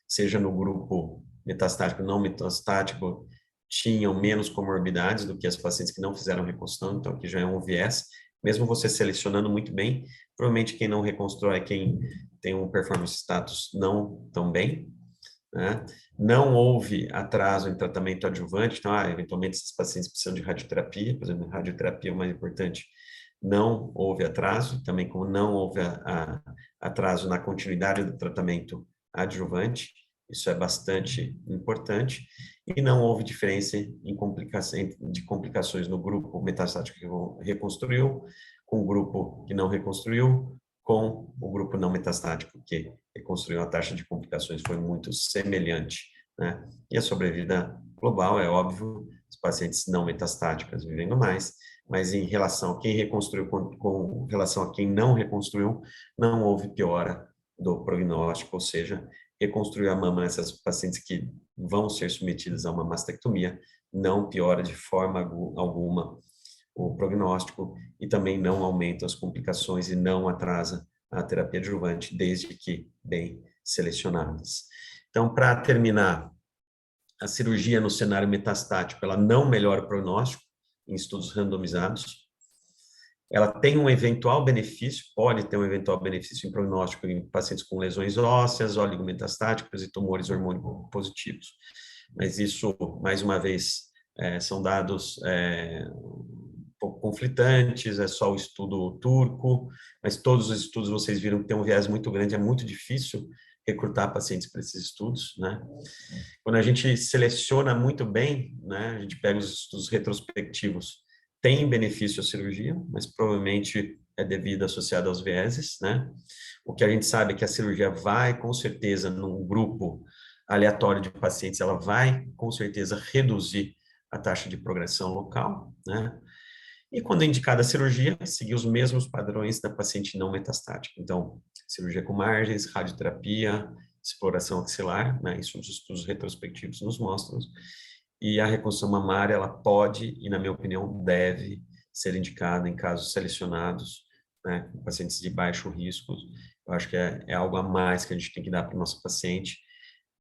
B: seja no grupo metastático ou não metastático, tinham menos comorbidades do que as pacientes que não fizeram reconstrução, então aqui já é um viés. Mesmo você selecionando muito bem, provavelmente quem não reconstrói é quem tem um performance status não tão bem, né? Não houve atraso em tratamento adjuvante, então, eventualmente esses pacientes precisam de radioterapia, por exemplo, radioterapia é o mais importante, não houve atraso, também como não houve atraso na continuidade do tratamento adjuvante, Isso é bastante importante. E não houve diferença de complicações no grupo metastático que reconstruiu, com o grupo que não reconstruiu, com o grupo não metastático que reconstruiu. A taxa de complicações foi muito semelhante, né? E a sobrevida global, é óbvio, os pacientes não metastáticos vivendo mais, mas em relação a quem reconstruiu com relação a quem não reconstruiu, não houve piora do prognóstico, ou seja, reconstruir a mama nessas pacientes que vão ser submetidas a uma mastectomia não piora de forma alguma o prognóstico e também não aumenta as complicações e não atrasa a terapia adjuvante, desde que bem selecionadas. Então, para terminar, a cirurgia no cenário metastático, ela não melhora o prognóstico em estudos randomizados. Ela tem um eventual benefício, pode ter um eventual benefício em prognóstico em pacientes com lesões ósseas, oligometastáticas e tumores hormônio positivos. Mas isso, mais uma vez, são dados um pouco conflitantes, é só o estudo turco, mas todos os estudos vocês viram que tem um viés muito grande, é muito difícil recrutar pacientes para esses estudos, né? Quando a gente seleciona muito bem, né, a gente pega os estudos retrospectivos, tem benefício a cirurgia, mas provavelmente é devido associado aos vieses, né? O que a gente sabe é que a cirurgia vai, com certeza, num grupo aleatório de pacientes, ela vai, com certeza, reduzir a taxa de progressão local, né? E quando é indicada a cirurgia, seguir os mesmos padrões da paciente não metastática. Então, cirurgia com margens, radioterapia, exploração axilar, né? Isso os estudos retrospectivos nos mostram. E a reconstrução mamária, ela pode, e na minha opinião, deve ser indicada em casos selecionados, né, com pacientes de baixo risco. Eu acho que é algo a mais que a gente tem que dar para o nosso paciente,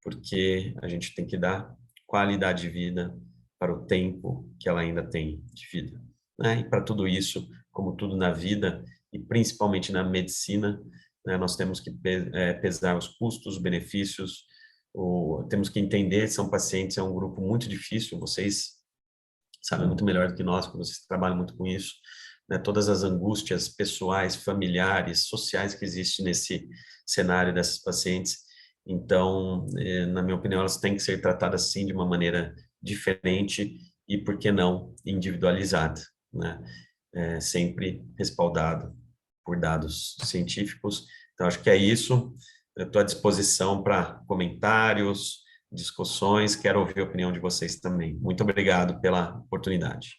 B: porque a gente tem que dar qualidade de vida para o tempo que ela ainda tem de vida, né? E para tudo isso, como tudo na vida, e principalmente na medicina, né, nós temos que pesar os custos, os benefícios, temos que entender que são pacientes, é um grupo muito difícil, vocês sabem muito melhor do que nós, porque vocês trabalham muito com isso, né, todas as angústias pessoais, familiares, sociais que existem nesse cenário dessas pacientes. Então, na minha opinião, elas têm que ser tratadas sim de uma maneira diferente e, por que não, individualizada, né? Sempre respaldado por dados científicos. Então, acho que é isso. Eu estou à disposição para comentários, discussões, quero ouvir a opinião de vocês também. Muito obrigado pela oportunidade.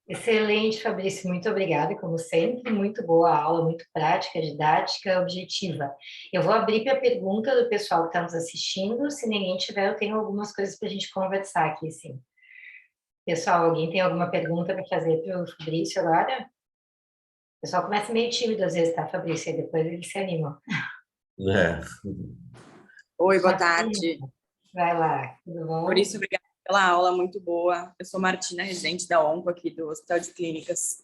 A: Excelente, Fabrício, muito obrigada, como sempre, muito boa a aula, muito prática, didática, objetiva. Eu vou abrir para a pergunta do pessoal que está nos assistindo, se ninguém tiver, eu tenho algumas coisas para a gente conversar aqui, sim. Pessoal, alguém tem alguma pergunta para fazer para o Fabrício agora? O pessoal começa meio tímido às vezes, tá, Fabrício? E depois eles se animam.
D: Oi, boa tarde.
A: Vai lá, tudo bom?
D: Maurício, obrigada pela aula, muito boa. Eu sou Martina, residente da ONCO aqui do Hospital de Clínicas.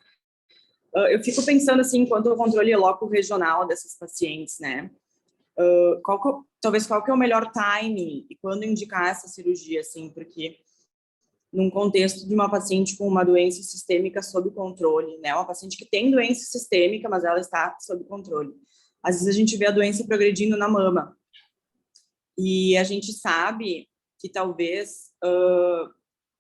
D: Eu fico pensando, assim, quanto ao controle local regional dessas pacientes, né? Talvez qual que é o melhor timing e quando indicar essa cirurgia, assim, porque num contexto de uma paciente com uma doença sistêmica sob controle, né? Uma paciente que tem doença sistêmica, mas ela está sob controle. Às vezes a gente vê a doença progredindo na mama. E a gente sabe que talvez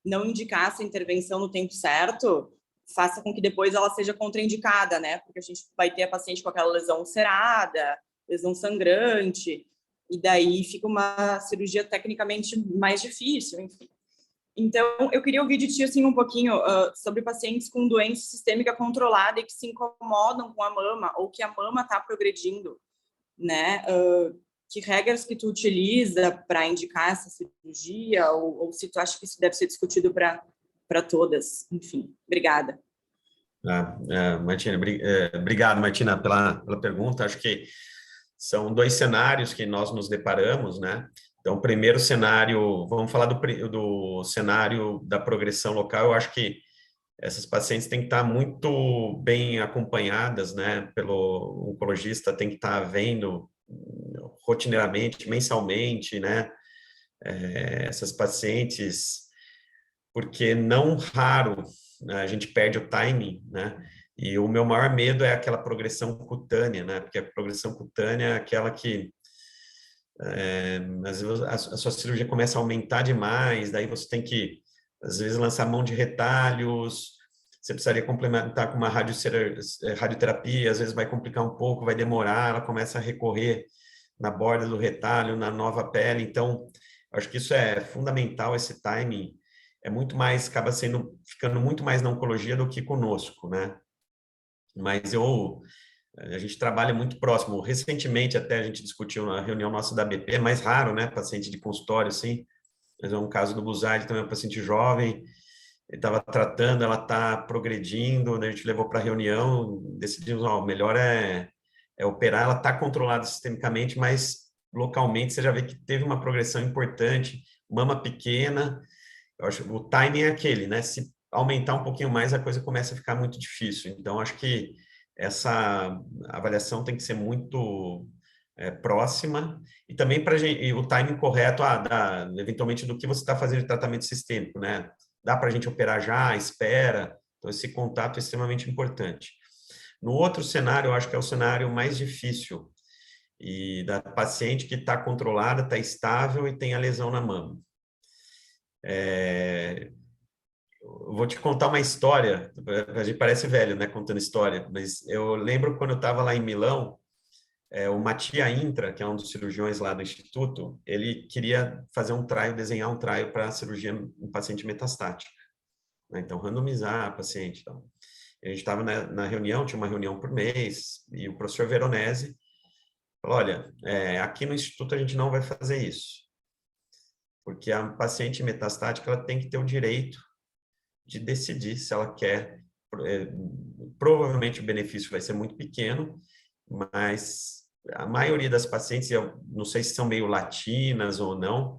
D: não indicar essa intervenção no tempo certo faça com que depois ela seja contraindicada, né? Porque a gente vai ter a paciente com aquela lesão ulcerada, lesão sangrante, e daí fica uma cirurgia tecnicamente mais difícil, enfim. Então, eu queria ouvir de ti, assim, um pouquinho sobre pacientes com doença sistêmica controlada e que se incomodam com a mama ou que a mama está progredindo, né? Que regras que tu utiliza para indicar essa cirurgia ou se tu acha que isso deve ser discutido para todas? Enfim, obrigada.
B: Martina, obrigado, Martina, pela pergunta. Acho que são dois cenários que nós nos deparamos, né? Então, o primeiro cenário, vamos falar do cenário da progressão local. Eu acho que essas pacientes têm que estar muito bem acompanhadas, né, pelo oncologista, tem que estar vendo rotineiramente, mensalmente, né, essas pacientes, porque não raro, né, a gente perde o timing, né, e o meu maior medo é aquela progressão cutânea, né, porque a progressão cutânea é aquela que às vezes a sua cirurgia começa a aumentar demais, daí você tem que, às vezes, lançar mão de retalhos, você precisaria complementar com uma radioterapia, às vezes vai complicar um pouco, vai demorar, ela começa a recorrer na borda do retalho, na nova pele, então, acho que isso é fundamental, esse timing, é muito mais, acaba ficando muito mais na oncologia do que conosco, né? Mas a gente trabalha muito próximo. Recentemente, até a gente discutiu na reunião nossa da BP, é mais raro, né? Paciente de consultório, assim. Mas é um caso do Buzaide, também é um paciente jovem. Ele estava tratando, ela está progredindo, né? A gente levou para a reunião, decidimos, ó, o melhor é operar. Ela está controlada sistemicamente, mas localmente você já vê que teve uma progressão importante, mama pequena. Eu acho que o timing é aquele, né? Se aumentar um pouquinho mais, a coisa começa a ficar muito difícil. Então, acho que essa avaliação tem que ser muito próxima e também para o timing correto, eventualmente, do que você está fazendo de tratamento sistêmico, né? Dá para a gente operar já, espera. Então, esse contato é extremamente importante. No outro cenário, eu acho que é o cenário mais difícil, e da paciente que está controlada, está estável e tem a lesão na mama. Eu vou te contar uma história, a gente parece velho, né, contando história, mas eu lembro quando eu estava lá em Milão, o Mattia Intra, que é um dos cirurgiões lá do Instituto, ele queria fazer um trial, desenhar um trial para cirurgia em paciente metastática, né? Então, randomizar a paciente. Então. A gente estava na reunião, tinha uma reunião por mês, e o professor Veronese falou, olha, aqui no Instituto a gente não vai fazer isso, porque a paciente metastática ela tem que ter o direito de decidir se ela quer. Provavelmente o benefício vai ser muito pequeno, mas a maioria das pacientes, eu não sei se são meio latinas ou não,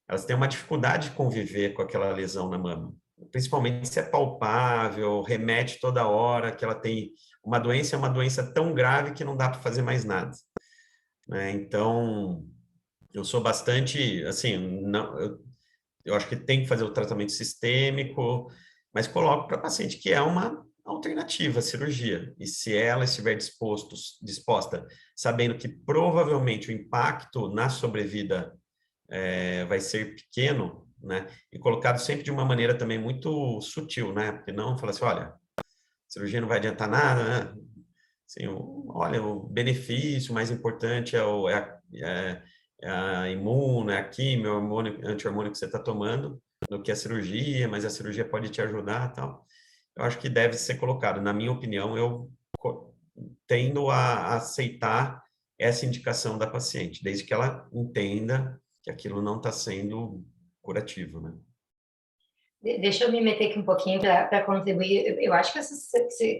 B: elas têm uma dificuldade de conviver com aquela lesão na mama, principalmente se é palpável, remete toda hora, que ela tem uma doença, é uma doença tão grave que não dá para fazer mais nada, né? Então, eu sou bastante, assim, não, eu acho que tem que fazer o tratamento sistêmico, mas coloco para paciente que é uma alternativa à cirurgia. E se ela estiver disposta, sabendo que provavelmente o impacto na sobrevida vai ser pequeno, né? E colocado sempre de uma maneira também muito sutil, né? Porque não fala assim, olha, cirurgia não vai adiantar nada, né? Assim, olha, o benefício mais importante é a imuno, é a quimio, é o anti-hormônio que você está tomando, do que a cirurgia, mas a cirurgia pode te ajudar e tal. Eu acho que deve ser colocado. Na minha opinião, eu tendo a aceitar essa indicação da paciente, desde que ela entenda que aquilo não está sendo curativo, né?
A: Deixa eu me meter aqui um pouquinho para contribuir. Eu acho que essas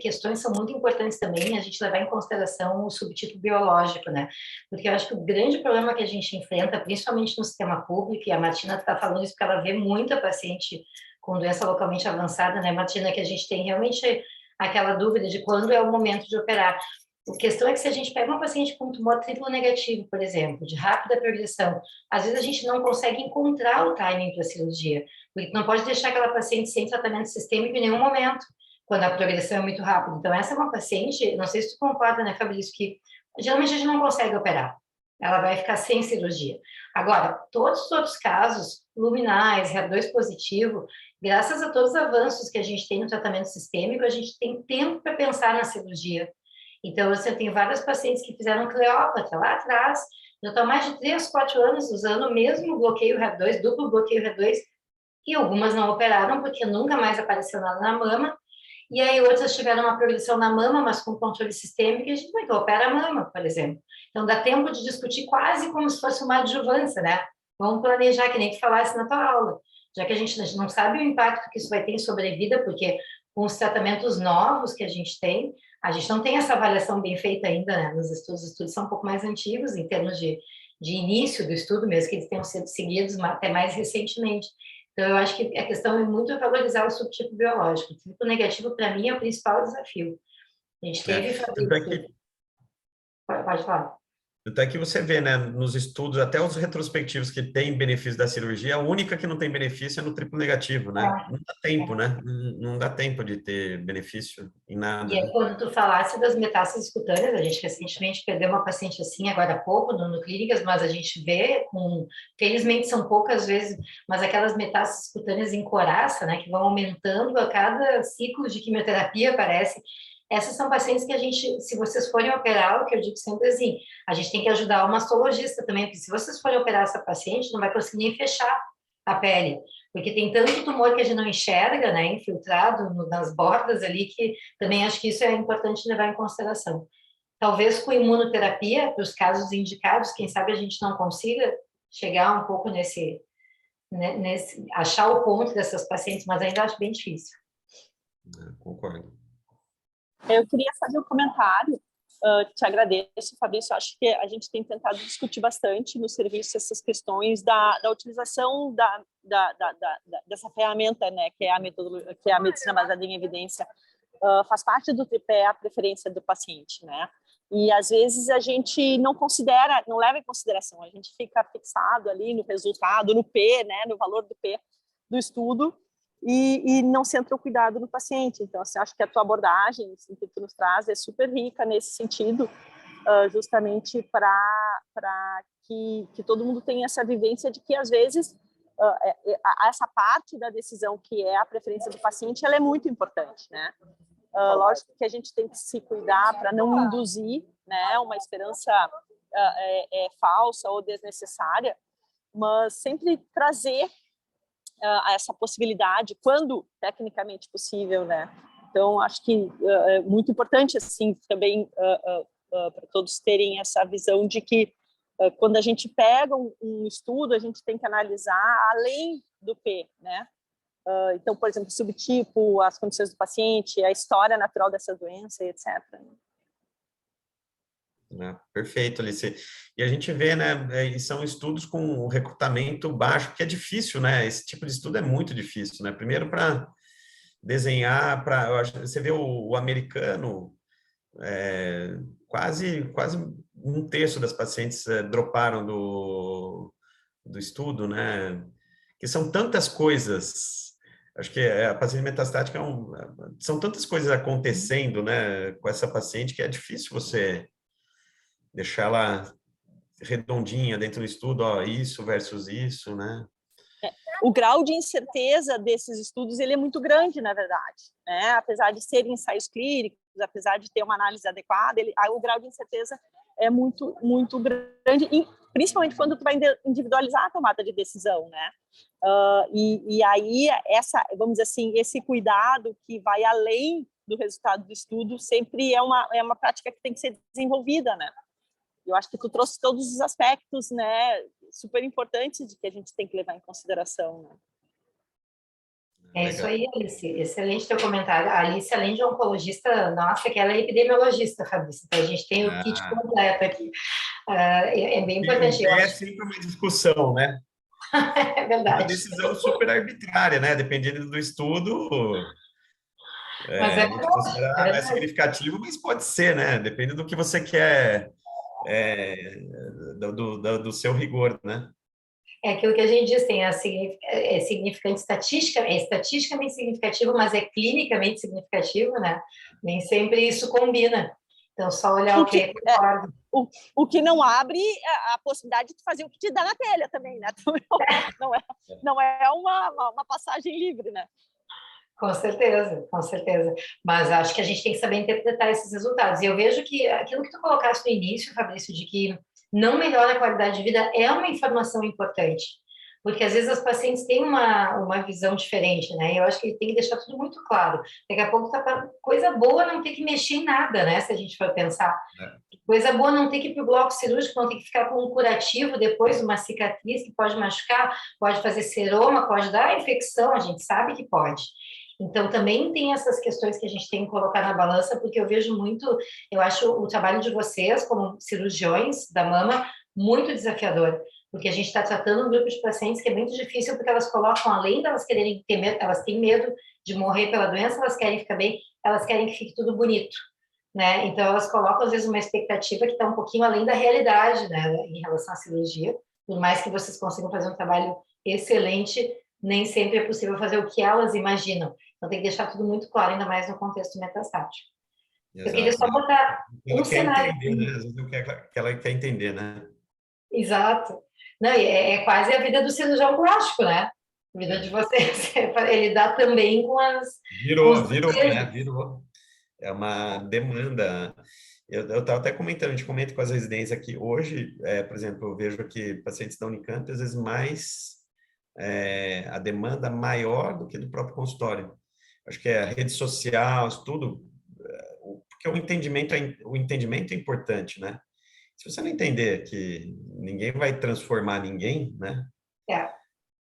A: questões são muito importantes também, a gente levar em consideração o subtipo biológico, né? Porque eu acho que o grande problema que a gente enfrenta, principalmente no sistema público, e a Martina está falando isso porque ela vê muita paciente com doença localmente avançada, né, Martina, que a gente tem realmente aquela dúvida de quando é o momento de operar. A questão é que se a gente pega uma paciente com tumor triplo negativo, por exemplo, de rápida progressão, às vezes a gente não consegue encontrar o timing para a cirurgia, porque não pode deixar aquela paciente sem tratamento sistêmico em nenhum momento, quando a progressão é muito rápida. Então, essa é uma paciente, não sei se tu concorda, né, Fabrício, que geralmente a gente não consegue operar. Ela vai ficar sem cirurgia. Agora, todos os outros casos, luminais, HER2 positivo, graças a todos os avanços que a gente tem no tratamento sistêmico, a gente tem tempo para pensar na cirurgia. Então, eu tenho várias pacientes que fizeram Cleópatra lá atrás, já estão há mais de 3, 4 anos usando o mesmo bloqueio HER2, duplo bloqueio HER2, e algumas não operaram porque nunca mais apareceu nada na mama, e aí outras tiveram uma progressão na mama, mas com controle sistêmico, e a gente não opera a mama, por exemplo. Então, dá tempo de discutir quase como se fosse uma adjuvância, né? Vamos planejar, que nem tu falasse na tua aula, já que a gente não sabe o impacto que isso vai ter em sobrevida, porque com os tratamentos novos que a gente não tem essa avaliação bem feita ainda, né? Nos estudos, os estudos são um pouco mais antigos, em termos de início do estudo, mesmo que eles tenham sido seguidos até mais recentemente. Então, eu acho que a questão é muito valorizar o subtipo biológico. O tipo negativo, para mim, é o principal desafio. A gente teve...
B: Tanto é que
A: Pode falar.
B: Até que você vê, né, nos estudos, até os retrospectivos que têm benefício da cirurgia, a única que não tem benefício é no triplo negativo, né? Não dá tempo, né? Não dá tempo de ter benefício em
A: E
B: nada,
A: aí,
B: né?
A: quando tu falasse das metástases cutâneas, a gente recentemente perdeu uma paciente assim, agora há pouco, no Clínicas, mas a gente vê, felizmente são poucas vezes, mas aquelas metástases cutâneas em coraça, né, que vão aumentando a cada ciclo de quimioterapia, parece. Essas são pacientes que a gente, se vocês forem operar, o que eu digo sempre assim, a gente tem que ajudar o mastologista também, porque se vocês forem operar essa paciente, não vai conseguir nem fechar a pele, porque tem tanto tumor que a gente não enxerga, né, infiltrado nas bordas ali, que também acho que isso é importante levar em consideração. Talvez com imunoterapia, para os casos indicados, quem sabe a gente não consiga chegar um pouco achar o ponto dessas pacientes, mas ainda acho bem difícil.
B: Concordo.
C: Eu queria fazer um comentário. Te agradeço, Fabrício. Acho que a gente tem tentado discutir bastante no serviço essas questões da utilização dessa ferramenta, né, que é a metodologia, que é a medicina baseada em evidência. Faz parte do tripé a preferência do paciente, né? E às vezes a gente não considera, não leva em consideração, a gente fica fixado ali no resultado, no P, né, no valor do P do estudo, e não centra o cuidado no paciente. Então, assim, acho que a tua abordagem, assim, que tu nos traz, é super rica nesse sentido, justamente para que todo mundo tenha essa vivência de que, às vezes, essa parte da decisão, que é a preferência do paciente, ela é muito importante, né? Lógico que a gente tem que se cuidar para não induzir, né, uma esperança falsa ou desnecessária, mas sempre trazer essa possibilidade quando tecnicamente possível, né? Então, acho que é muito importante, assim, também para todos terem essa visão de que quando a gente pega um estudo, a gente tem que analisar além do P, né? Então, por exemplo, o subtipo, as condições do paciente, a história natural dessa doença, etc.
B: Perfeito, Alice. E a gente vê, né, são estudos com recrutamento baixo, que é difícil, né? Esse tipo de estudo é muito difícil, né? Primeiro para desenhar, você vê o americano, quase um terço das pacientes droparam do estudo, né? Que são tantas coisas. Acho que a paciente metastática são tantas coisas acontecendo, né, com essa paciente que é difícil você deixar ela redondinha dentro do estudo, ó, isso versus isso, né?
C: O grau de incerteza desses estudos ele é muito grande, na verdade, né? Apesar de serem ensaios clínicos, apesar de ter uma análise adequada, o grau de incerteza é muito, muito grande, principalmente quando tu vai individualizar a tomada de decisão, né? E aí, vamos dizer assim, esse cuidado que vai além do resultado do estudo sempre é uma prática que tem que ser desenvolvida, né? Eu acho que tu trouxe todos os aspectos, né, super importantes de que a gente tem que levar em consideração, né?
A: É isso aí, Alice. Excelente teu comentário. A Alice, além de oncologista, nossa, que ela é epidemiologista, Fabrício. Então, a gente tem o kit completo aqui. É bem importante.
B: É sempre uma discussão, né?
A: É verdade.
B: Uma decisão super arbitrária, né? Dependendo do estudo,
A: Mas
B: a gente considera não é significativo, mas pode ser, né? Depende do que você quer, do seu rigor, né?
A: É aquilo que a gente diz, é significante é estatisticamente significativo, mas é clinicamente significativo, né? Nem sempre isso combina. Então, só olhar o que concordo.
C: O que não abre a possibilidade de fazer o que te dá na telha também, né? Não é uma passagem livre, né?
A: Com certeza, com certeza. Mas acho que a gente tem que saber interpretar esses resultados. E eu vejo que aquilo que tu colocaste no início, Fabrício, de que não melhora a qualidade de vida, é uma informação importante. Porque às vezes as pacientes têm uma visão diferente, né? Eu acho que tem que deixar tudo muito claro. Daqui a pouco tá coisa boa não ter que mexer em nada, né? Se a gente for pensar. Coisa boa não ter que ir para o bloco cirúrgico, não ter que ficar com um curativo depois, uma cicatriz que pode machucar, pode fazer seroma, pode dar infecção, a gente sabe que pode. Então, também tem essas questões que a gente tem que colocar na balança, porque eu vejo muito, eu acho o trabalho de vocês, como cirurgiões da mama, muito desafiador, porque a gente está tratando um grupo de pacientes que é muito difícil, porque elas colocam, além de elas quererem ter medo, elas têm medo de morrer pela doença, elas querem ficar bem, elas querem que fique tudo bonito. né? Então, elas colocam, às vezes, uma expectativa que está um pouquinho além da realidade, né, em relação à cirurgia. Por mais que vocês consigam fazer um trabalho excelente, nem sempre é possível fazer o que elas imaginam. Então, tem que deixar tudo muito claro, ainda mais no contexto metastático. Eu queria
B: Exato.
A: só botar
B: Ela
A: um
B: quer
A: cenário.
B: entender, né? Às vezes o que ela quer entender, né?
A: Exato. Não, é quase a vida do cirurgião plástico, né? A vida de
B: É.
A: vocês. Ele dá também com os
B: Virou, né?
A: desejos.
B: Virou. É uma demanda. Eu estava até comentando, a gente comenta com as residências aqui. Hoje, por exemplo, eu vejo que pacientes da Unicamp, às vezes mais a demanda maior do que do próprio consultório. Acho que é a rede social, isso tudo, porque o entendimento é importante, né? Se você não entender que ninguém vai transformar ninguém, né?
A: É,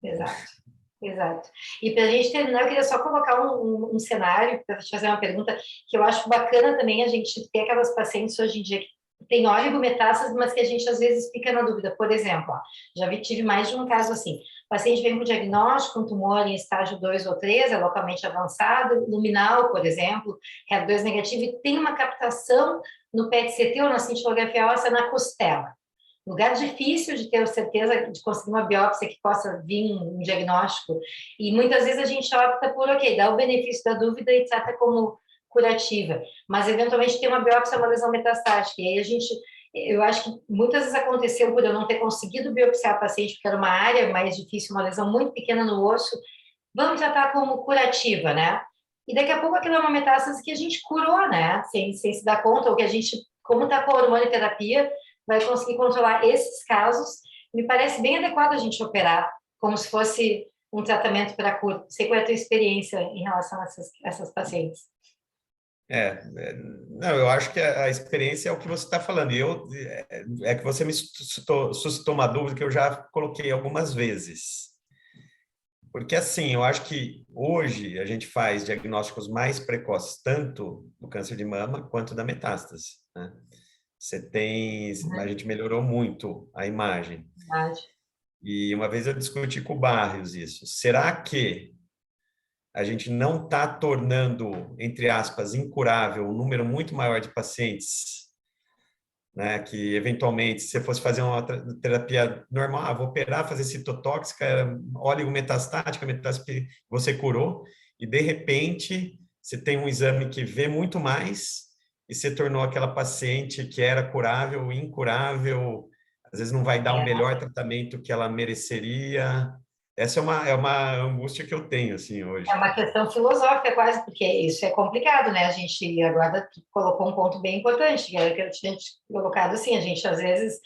A: exato. Exato. E para a gente terminar, eu queria só colocar um cenário para te fazer uma pergunta que eu acho bacana também a gente ter aquelas pacientes hoje em dia que tem oligometástase, mas que a gente às vezes fica na dúvida. Por exemplo, ó, tive mais de um caso assim. O paciente vem com diagnóstico, um tumor em estágio 2 ou 3, é localmente avançado, luminal, por exemplo, HER2 negativo, e tem uma captação no PET-CT ou na cintilografia óssea na costela. Lugar difícil de ter certeza de conseguir uma biópsia que possa vir um diagnóstico. E muitas vezes a gente opta por, ok, dá o benefício da dúvida e trata como curativa. Mas, eventualmente, tem uma biópsia, uma lesão metastática. E aí eu acho que muitas vezes aconteceu por eu não ter conseguido biopsiar a paciente, porque era uma área mais difícil, uma lesão muito pequena no osso. Vamos tratar como curativa, né? E daqui a pouco aquilo é uma metástase que a gente curou, né? Sem se dar conta, ou que a gente, como está com a hormonioterapia, vai conseguir controlar esses casos. Me parece bem adequado a gente operar, como se fosse um tratamento para cura. Não sei qual é a tua experiência em relação a essas pacientes.
B: Não, eu acho que a experiência é o que você está falando. E é que você me suscitou uma dúvida que eu já coloquei algumas vezes. Porque, assim, eu acho que hoje a gente faz diagnósticos mais precoces, tanto do câncer de mama quanto da metástase, né? A gente melhorou muito a imagem.
A: Verdade.
B: E uma vez eu discuti com o Barrios isso. Será que a gente não está tornando, entre aspas, incurável um número muito maior de pacientes, né? Que eventualmente, se você fosse fazer uma terapia normal, vou operar, fazer citotóxica, oligometastática, metástase que você curou, e de repente você tem um exame que vê muito mais e você tornou aquela paciente que era curável, incurável, às vezes não vai dar o melhor tratamento que ela mereceria. Essa é uma angústia que eu tenho, assim, hoje.
A: É uma questão filosófica quase, porque isso é complicado, né? A gente agora colocou um ponto bem importante, que era que eu tinha colocado assim, a gente às vezes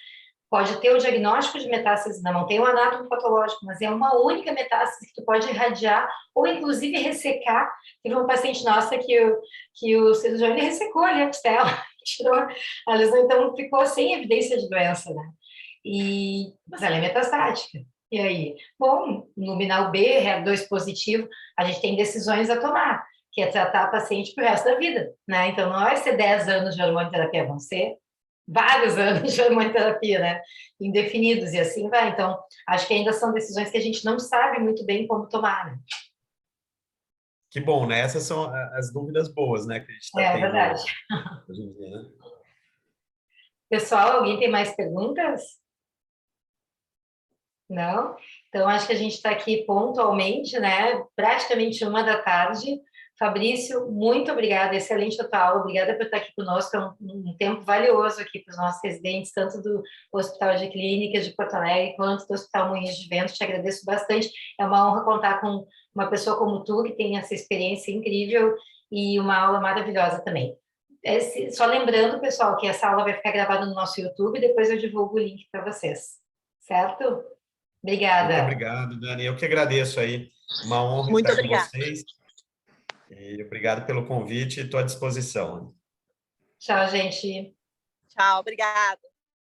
A: pode ter o diagnóstico de metástase, não tem o anátomo patológico, mas é uma única metástase que tu pode irradiar ou inclusive ressecar. Teve uma paciente nossa que o cirurgião ele ressecou ali a costela, tirou a lesão, então ficou sem evidência de doença, né? Mas ela é metastática. E aí? Bom, luminal B, HER2 positivo, a gente tem decisões a tomar, que é tratar a paciente para o resto da vida, né? Então, não vai ser 10 anos de hormonioterapia, vão ser vários anos de hormonioterapia, né? Indefinidos, e assim vai. Então, acho que ainda são decisões que a gente não sabe muito bem como tomar, né?
B: Que bom, né? Essas são as dúvidas boas, né, que a gente está
A: É
B: tendo
A: verdade.
B: hoje em dia, né?
A: Pessoal, alguém tem mais perguntas? Não? Então, acho que a gente está aqui pontualmente, né? Praticamente 1 da tarde. Fabrício, muito obrigada, excelente a tua aula, obrigada por estar aqui conosco, é um tempo valioso aqui para os nossos residentes, tanto do Hospital de Clínicas de Porto Alegre, quanto do Hospital Moinhos de Vento, te agradeço bastante, é uma honra contar com uma pessoa como tu, que tem essa experiência incrível e uma aula maravilhosa também. Só lembrando, pessoal, que essa aula vai ficar gravada no nosso YouTube, depois eu divulgo o link para vocês, certo?
B: Muito
A: Obrigada.
B: obrigado, Dani. Eu que agradeço aí. Uma honra
C: Muito
B: estar com
C: obrigada.
B: vocês. E obrigado pelo convite e estou à disposição.
A: Tchau, gente.
C: Tchau, obrigada.